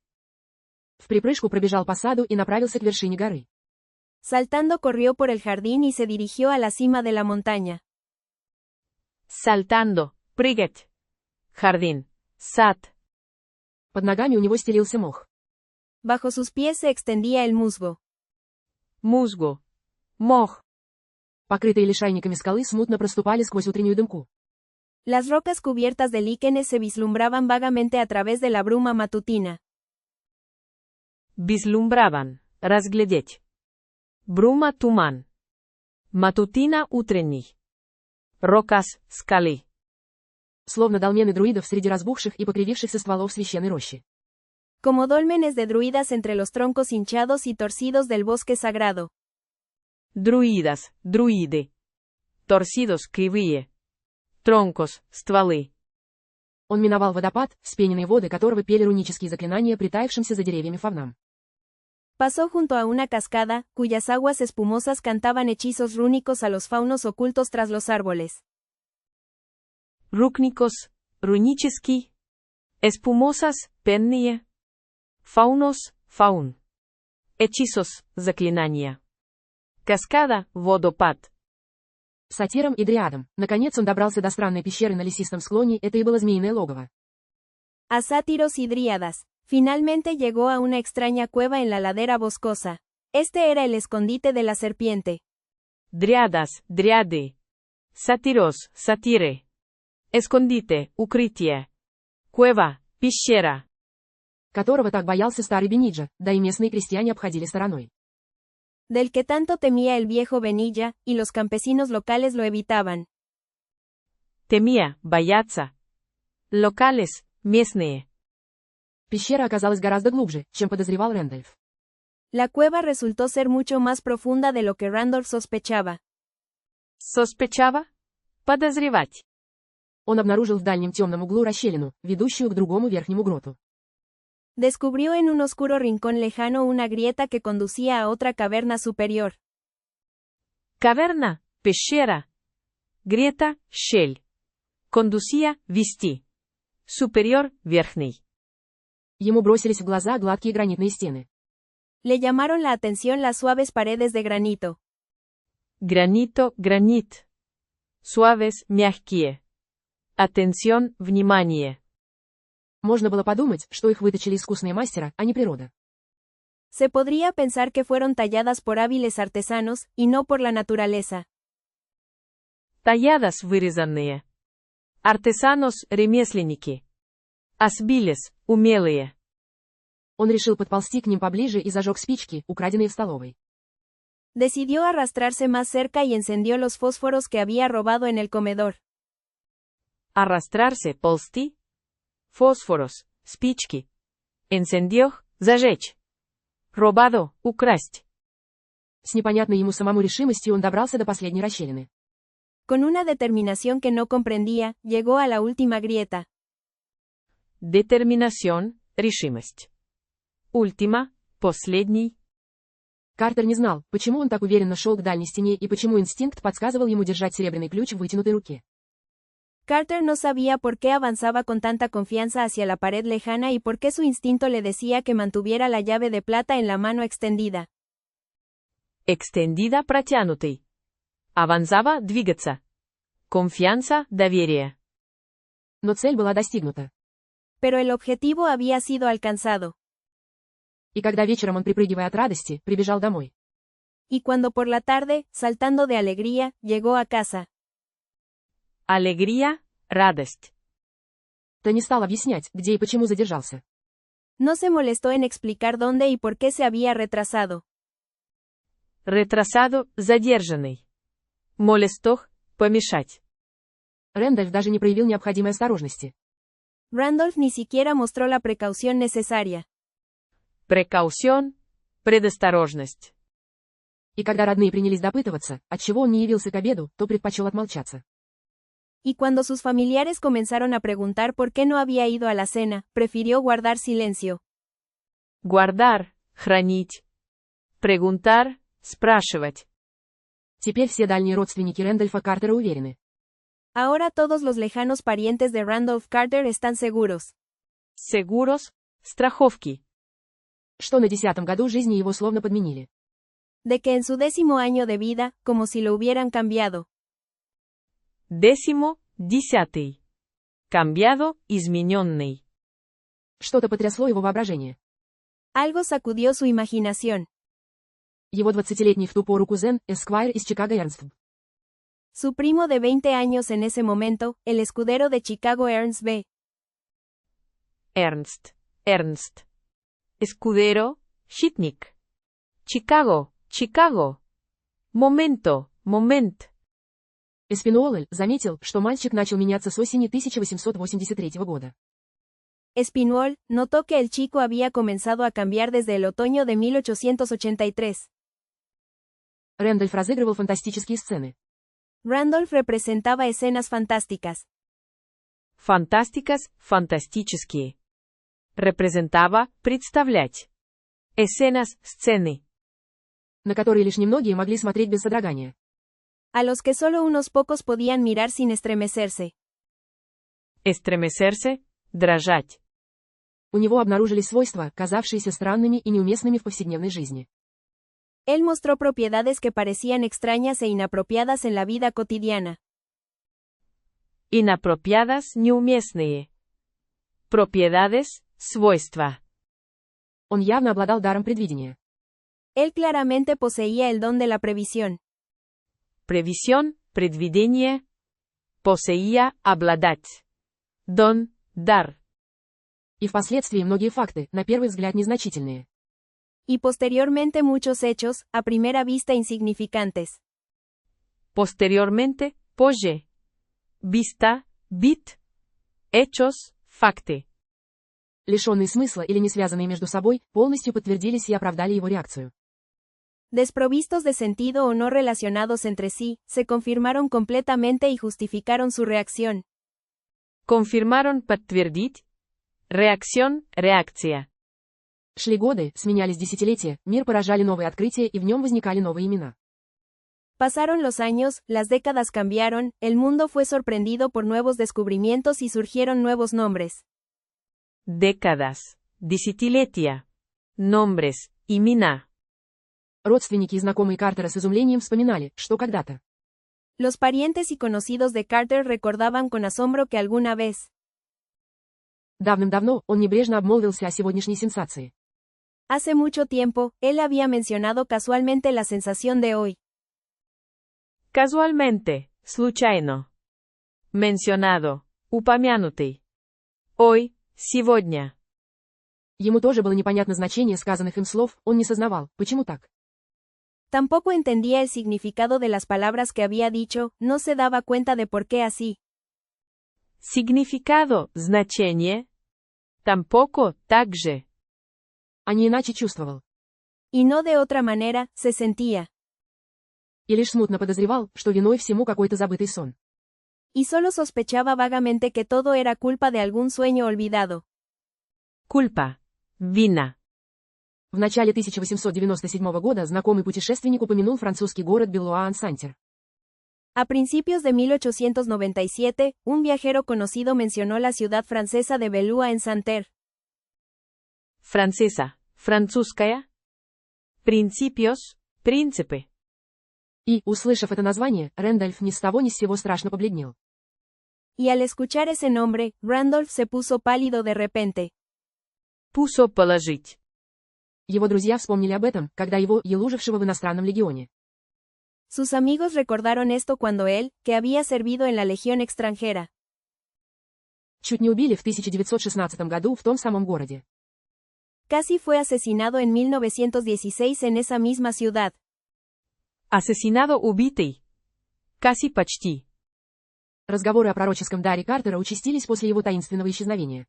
В припрыжку пробежал по саду и направился к вершине горы. Saltando corrió por el jardín y se dirigió a la cima de la montaña. Saltando, прыгать. Jardín, сад. Под ногами у него стелился мох. Bajo sus pies se extendía el musgo. Musgo. Мох. Покрытые лишайниками скалы смутно проступали сквозь утреннюю дымку. Las rocas cubiertas de líquenes se vislumbraban vagamente a través de la bruma matutina. Vislumbraban, разглядеть. Брума, туман. Матутина, утренний. Рокас, скалы. Словно долмены друидов среди разбухших и покривившихся стволов священной рощи. Como dólmenes de druidas entre los troncos hinchados y torcidos del bosque sagrado. Друидас, друиды. Торсидос, кривые. Тронкос, стволы. Он миновал водопад, вспененные воды которого пели рунические заклинания притаившимся за деревьями фавнам. Pasó junto a una cascada, cuyas aguas espumosas cantaban hechizos rúnicos a los faunos ocultos tras los árboles. Рукникос, рунический. Эспумосас, пенные. Фаунос, фаун. Hechizos, заклинания. Каскада, водопад. Сатиром и дриадом. Наконец он добрался до странной пещеры на лесистом склоне, это и было змеиное логово. A sátiros y dríadas. Finalmente llegó a una extraña cueva en la ladera boscosa. Este era el escondite de la serpiente. Дрядас, дряды. Сатирос, сатиры. Эскондите, укрытие. Cueva, пещера. Которого так боялся старый Бениджа, да и местные крестьяне обходили стороной. Del que tanto temía el viejo Benilla, y los campesinos locales lo evitaban. Темия, бояться. Locales, местные. Пещера оказалась гораздо глубже, чем подозревал Рэндольф. La cueva resultó ser mucho más profunda de lo que Randolph sospechaba. Соспечава? Подозревать. Он обнаружил в дальнем темном углу расщелину, ведущую к другому верхнему гроту. Descubrió en un oscuro rincón lejano una grieta que conducía a otra caverna superior. Caverna, пещера. Грета, щель. Conducía, вести. Superior, верхний. Ему бросились в глаза гладкие гранитные стены. Le llamaron la atención las suaves paredes de granito. Granito, granit. Suaves, мягкие. Atención, внимание. Можно было подумать, что их выточили искусные мастера, а не природа. Se podría pensar que fueron talladas por hábiles artesanos, y no por la naturaleza. Talladas вырезанные. Artesanos ремесленники. Asbiles умелые. Он решил подползти к ним поближе и зажег спички, украденные в столовой. Decidió arrastrarse más cerca y encendió los fósforos que había robado en el comedor. Arrastrarse, ползти. Фосфорос, спички. Encendió, зажечь. Robado, украсть. С непонятной ему самому решимостью он добрался до последней расщелины. Con una determinación que no comprendía, llegó a la última grieta. Determinación, решимость. Última, последний. Картер не знал, почему он так уверенно шел к дальней стене и почему инстинкт подсказывал ему держать серебряный ключ в вытянутой руке. Carter no sabía por qué avanzaba con tanta confianza hacia la pared lejana y por qué su instinto le decía que mantuviera la llave de plata en la mano extendida. Extendida, протянутый. Avanzaba, двигаться. Confianza, доверие. Но цель была достигнута. Pero el objetivo había sido alcanzado. И когда вечером он, припрыгивая от радости, прибежал домой. Y cuando por la tarde, saltando de alegría, llegó a casa. Alegría, радость. То не стал объяснять, где и почему задержался. No se molestó en explicar dónde y por qué se había retrasado. Retrasado, задержанный. Molestor, помешать. Рэндольф даже не проявил необходимой осторожности. Randolph ni siquiera mostró la precaución necesaria. Precaución, предосторожность. И когда родные принялись допытываться, отчего он не явился к обеду, то предпочел отмолчаться. Y cuando sus familiares comenzaron a preguntar por qué no había ido a la cena, prefirió guardar silencio. Guardar, хранить. Preguntar, спрашивать. Теперь все дальние родственники Рэндольфа Картера уверены. Ahora todos los lejanos parientes de Randolph Carter están seguros. Seguros, страховки. Что на 10-м году жизни его словно подменили. De que en su 10º año de vida, como si lo hubieran cambiado. 10, 10. Cambiado, измененный. Что-то потрясло его воображение. Algo sacudió su imaginación. Его 20-летний в ту пору кузен, Эсквайр из Чикаго Эрнст. Su primo de 20 años en ese momento, el escudero de Chicago Ernst B. Ernst. Escudero, щитник. Chicago. Момент. Эспинуолль заметил, что мальчик начал меняться с осени 1883 года. Espinwall notó que el chico había comenzado a cambiar desde el otoño de 1883. Рэндольф разыгрывал фантастические сцены. Randolph representaba escenas fantásticas. Фантастикас, фантастические. Representaba, представлять. Escenas, сцены. На которые лишь немногие могли смотреть без содрогания. A los que solo unos pocos podían mirar sin estremecerse. Estremecerse, дрожать. У него обнаружились свойства, казавшиеся странными и неуместными в повседневной жизни. Él mostró propiedades que parecían extrañas e inapropiadas en la vida cotidiana. Inapropiadas, неуместные. Propiedades, свойства. Он явно обладал даром предвидения. Él claramente poseía el don de la previsión. Previsión, предвидение. Poseía, обладать. Don, дар. И впоследствии многие факты, на первый взгляд незначительные. Y posteriormente muchos hechos, a primera vista insignificantes. Posteriormente, позже. Vista, вид. Hechos, факты. Лишенные смысла или не связанные между собой, полностью подтвердились и оправдали его реакцию. Desprovistos de sentido o no relacionados entre sí, se confirmaron completamente y justificaron su reacción. Confirmaron, подтвердить. Reacción, реакция. Шли годы, сменялись десятилетия, мир поражали новые открытия и в нем возникали новые имена. Pasaron los años, las décadas cambiaron, el mundo fue sorprendido por nuevos descubrimientos y surgieron nuevos nombres. Décadas. Десятилетия. Nombres, имена. Родственники и знакомые Картера с изумлением вспоминали, что когда-то. Los parientes y conocidos de Carter recordaban con asombro que alguna vez. Давным-давно, он небрежно обмолвился о сегодняшней сенсации. Hace mucho tiempo, él había mencionado casualmente la sensación de hoy. Casualmente. Случайно. Mencionado. Упомянутый. Hoy, сегодня. Ему тоже было непонятно значение сказанных им слов, он не сознавал, почему так. Tampoco entendía el significado de las palabras que había dicho, no se daba cuenta de por qué así. Significado, значение. Tampoco, также. А не иначе чувствовал. Y no de otra manera, se sentía. И лишь смутно подозревал, что виной всему какой-то забытый сон. Y solo sospechaba vagamente que todo era culpa de algún sueño olvidado. Culpa. Вина. В начале 1897 года знакомый путешественник упомянул французский город Белуа-Ан-Сантер. A principios de 1897, un viajero conocido mencionó la ciudad francesa de Belua-en-Santerre. Francesa. Французская. Principios. Принципы. И, услышав это название, Рэндольф ни с того ни с сего страшно побледнел. Y al escuchar ese nombre, Randolph se puso pálido de repente. Puso положить. Его друзья вспомнили об этом, когда его, елужившего в иностранном легионе. Sus amigos recordaron esto cuando él, que había servido en la legión extranjera, Чуть не убили в 1916 году в том самом городе. casi fue asesinado en 1916 en esa misma ciudad. Asesinado убитый. Casi почти. Разговоры о пророческом даре Картера участились после его таинственного исчезновения.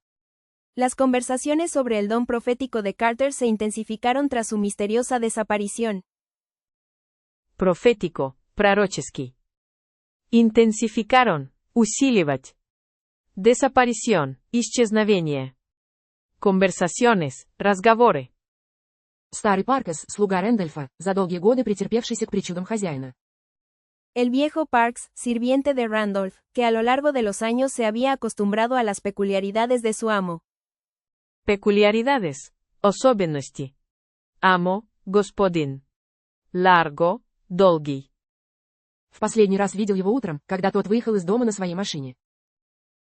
Las conversaciones sobre el don profético de Carter se intensificaron tras su misteriosa desaparición. Profético. Пророческий. Intensificaron. Усиливать. Desaparición. Исчезновение. Conversaciones. Разговоры. Старый Паркес, слуга Рэндольфа, за долгие годы претерпевшийся к причудам хозяина. El viejo Parks, sirviente de Randolph, que a lo largo de los años se había acostumbrado a las peculiaridades de su amo. Peculiaridades. Особенности. Amo. Господин. Largo. Долгий. В последний раз видел его утром, когда тот выехал из дома на своей машине.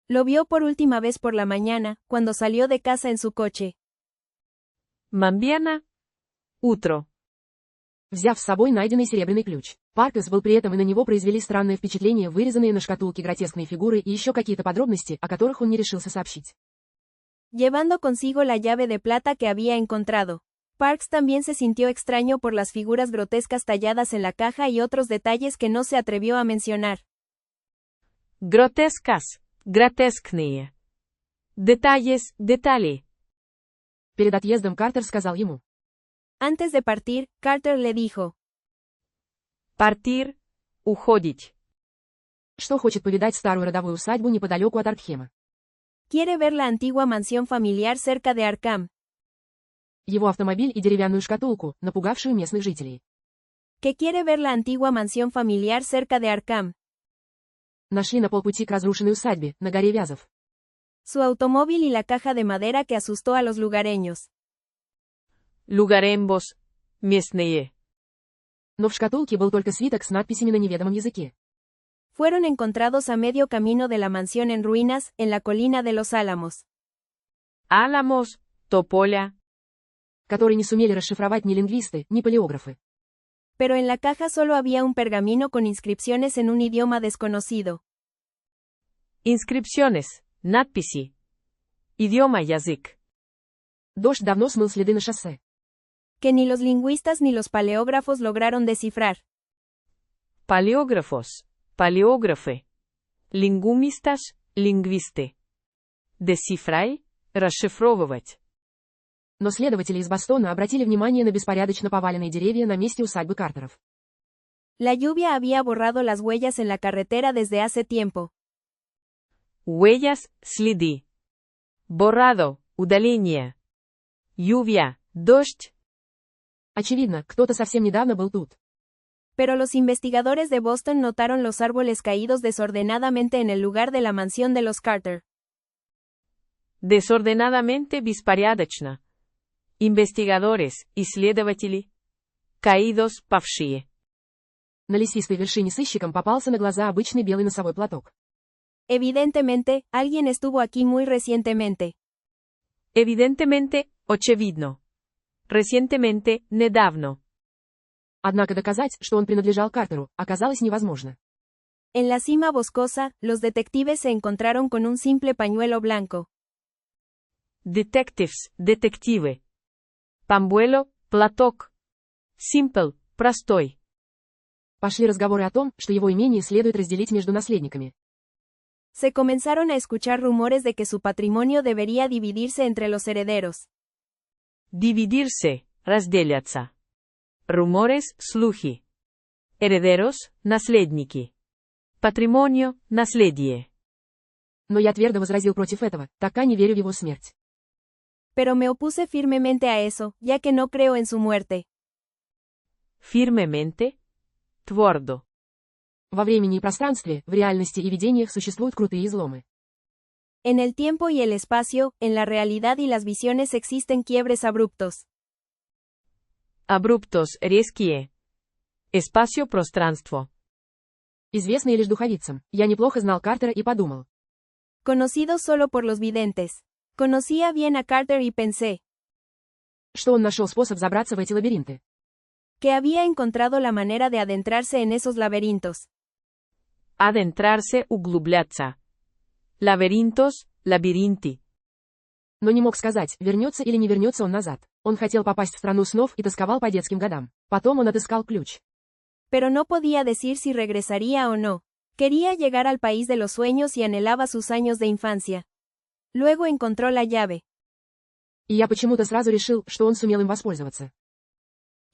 Lo vio por última vez por la mañana, cuando salió de casa en su coche. Mañana. Утро. Взяв с собой найденный серебряный ключ. Паркес был при этом, и на него произвели странное впечатление вырезанные на шкатулке гротескные фигуры и еще какие-то подробности, о которых он не решился сообщить. Llevando consigo la llave de plata que había encontrado. Parks también se sintió extraño por las figuras grotescas talladas en la caja y otros detalles que no se atrevió a mencionar. Grotescas. Гротескные. Detalles. Детали. Перед отъездом Картер сказал ему. Antes de partir, Carter le dijo. Partir. Уходить. Что хочет повидать старую родовую усадьбу неподалеку от Аркхема. Quiere ver la antigua mansión familiar cerca de Arkham. Его автомобиль и деревянную шкатулку, напугавшую местных жителей. Que quiere ver la antigua mansión familiar cerca de Arkham. Нашли на полпути к разрушенной усадьбе, на горе Вязов. Su automóvil y la caja de madera que asustó a los lugareños. Lugarembos. Местные. Но в шкатулке был только свиток с надписями на неведомом языке. Fueron encontrados a medio camino de la mansión en ruinas, en la colina de los Álamos. Álamos. Тополя. Который не сумели расшифровать ни лингвисты, ни палеографы. Pero en la caja solo había un pergamino con inscripciones en un idioma desconocido. Inscripciones. Надписи. Idioma, язык. Дождь давно смыл следы на шоссе. Que ni los lingüistas ni los paleógrafos lograron descifrar. Палеографос. Палеографы. Лингумисташ. Лингвисты. Десифрай. Расшифровывать. Но следователи из Бостона обратили внимание на беспорядочно поваленные деревья на месте усадьбы Картеров. La lluvia había borrado las huellas en la carretera desde hace tiempo. Huellas. Следы. Borrado. Удаление. Lluvia. Дождь. Очевидно, кто-то совсем недавно был тут. Pero los investigadores de Boston notaron los árboles caídos desordenadamente en el lugar de la mansión de los Carter. Desordenadamente беспорядочно. Investigadores, исследователи. Caídos, павшие. На лесистой вершине сыщикам попался на глаза обычный белый носовой платок. Evidentemente, alguien estuvo aquí muy recientemente. Evidentemente, очевидно. Recientemente, недавно. Однако доказать, что он принадлежал Картеру, оказалось невозможно. En la cima boscosa, los detectives se encontraron con un simple pañuelo blanco. Detectives, детективы. Памбуэло, платок. Simple, простой. Пошли разговоры о том, что его имение следует разделить между наследниками. Se comenzaron a escuchar rumores de que su patrimonio debería dividirse entre los herederos. Dividirse, разделяться. Rumores, слухи. Herederos, наследники. Patrimonio, наследие. Но я твердо возразил против этого, так как не верю в его смерть. Pero me opuse firmemente a eso, ya que no creo en su muerte. Firmemente. Твердо. Во времени и пространстве, в реальности и видениях существуют крутые изломы. En el tiempo y el espacio, en la realidad y las visiones existen quiebres abruptos. Abruptos, резкие. Espacio-пространство. Известные лишь духовицам. Я неплохо знал Картера и подумал. Conocidos solo por los videntes. Conocía bien a Carter y pensé Что он нашел способ забраться в эти лабиринты. que había encontrado la manera de adentrarse en esos laberintos. Adentrarse, углубляться. Laberintos, лабиринты. Но не мог сказать, вернется или не вернется он назад. Он хотел попасть в страну снов и тосковал по детским годам. Потом он отыскал ключ. Pero no podía decir si regresaría o no. Quería llegar al país de los sueños y anhelaba sus años de infancia. Luego encontró la llave. И я почему-то сразу решил, что он сумел им воспользоваться.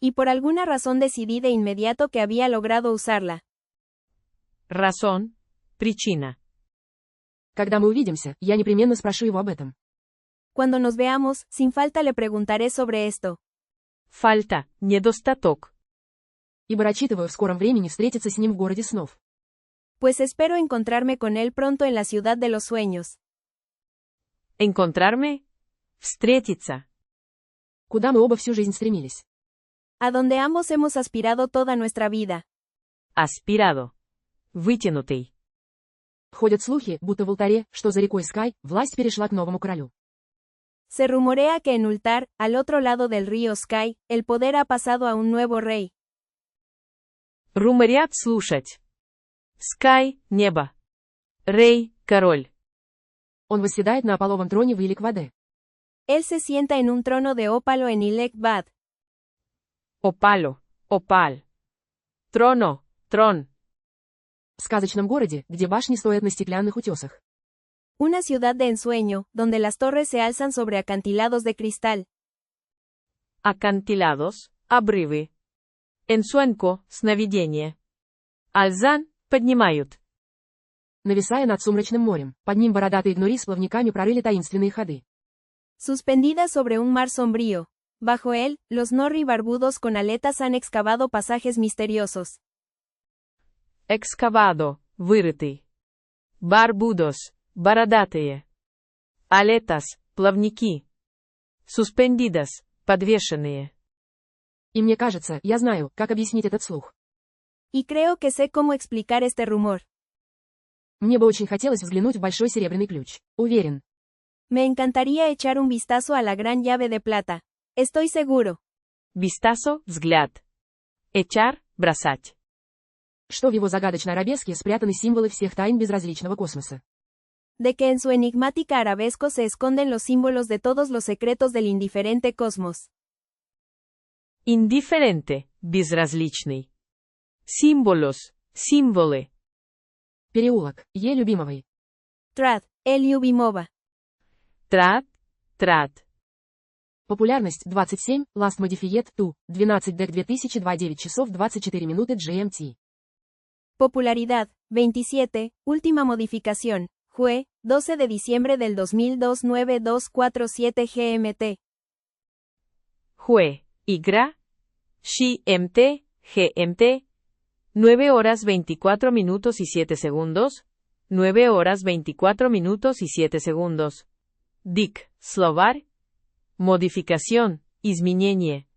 Y por alguna razón decidí de inmediato que había logrado usarla. Razón, причина. Когда мы увидимся, я непременно спрошу его об этом. Cuando nos veamos, sin falta le preguntaré sobre esto. Фальта, недостаток. Ибо рассчитываю в скором времени встретиться с ним в городе снов. Pues espero encontrarme con él pronto en la ciudad de los sueños. Encontrarme. Встретиться. Куда мы оба всю жизнь стремились. A donde ambos hemos aspirado toda nuestra vida. Aspirado. Вытянутый. Ходят слухи, будто в алтаре, что за рекой Скай, власть перешла к новому королю. Se rumorea que en Ultar, al otro lado del río Sky, el poder ha pasado a un nuevo rey. Руморят слушать. Sky, небо. Рей, король. Он восседает на Аполловом троне в Илик-Ваде. Él se sienta en un trono de ópalo en Ilek-Bad. Опало, опаль. Троно, трон. В сказочном городе, где башни стоят на стеклянных утесах. Una ciudad de ensueño, donde las torres se alzan sobre acantilados de cristal. Acantilados, обрывы. Ensuenco, сновидение. Альзан, поднимают. Нависая над сумрачным морем, под ним бородатые гнури с плавниками прорыли таинственные ходы. Suspendida sobre un mar sombrío. Bajo él, los Norri barbudos con aletas han excavado pasajes misteriosos. Excavado, вырытый. Барбудос, бородатые. Алетас, плавники. Suspendidas, подвешенные. И мне кажется, я знаю, как объяснить этот слух. Y creo que sé cómo explicar este rumor. Мне бы очень хотелось взглянуть в большой серебряный ключ. Уверен. Me encantaría echar un vistazo a la gran llave de plata. Estoy seguro. Vistazo, взгляд. Echar, бросать. Что в его загадочной арабеске спрятаны символы всех тайн безразличного космоса. De que en su enigmática arabesco se esconden los símbolos de todos los secretos del indiferente cosmos. Indiferente, безразличный. Símbolos, символы. Переулок, Е. Любимовой. Trad, El Yubimova. Трат, трат. Популярность 27, Last Modified to, 12 Дек 2002 9 часов 24 минуты GMT. Popularidad, 27, última modificación, Jue, 12 de diciembre del 2002 9247 GMT. Jue, игра. GMT, GMT. 9 horas 24 minutos y 7 segundos. 9 horas 24 minutos y 7 segundos. Дик, словарь. Modificación, изменение.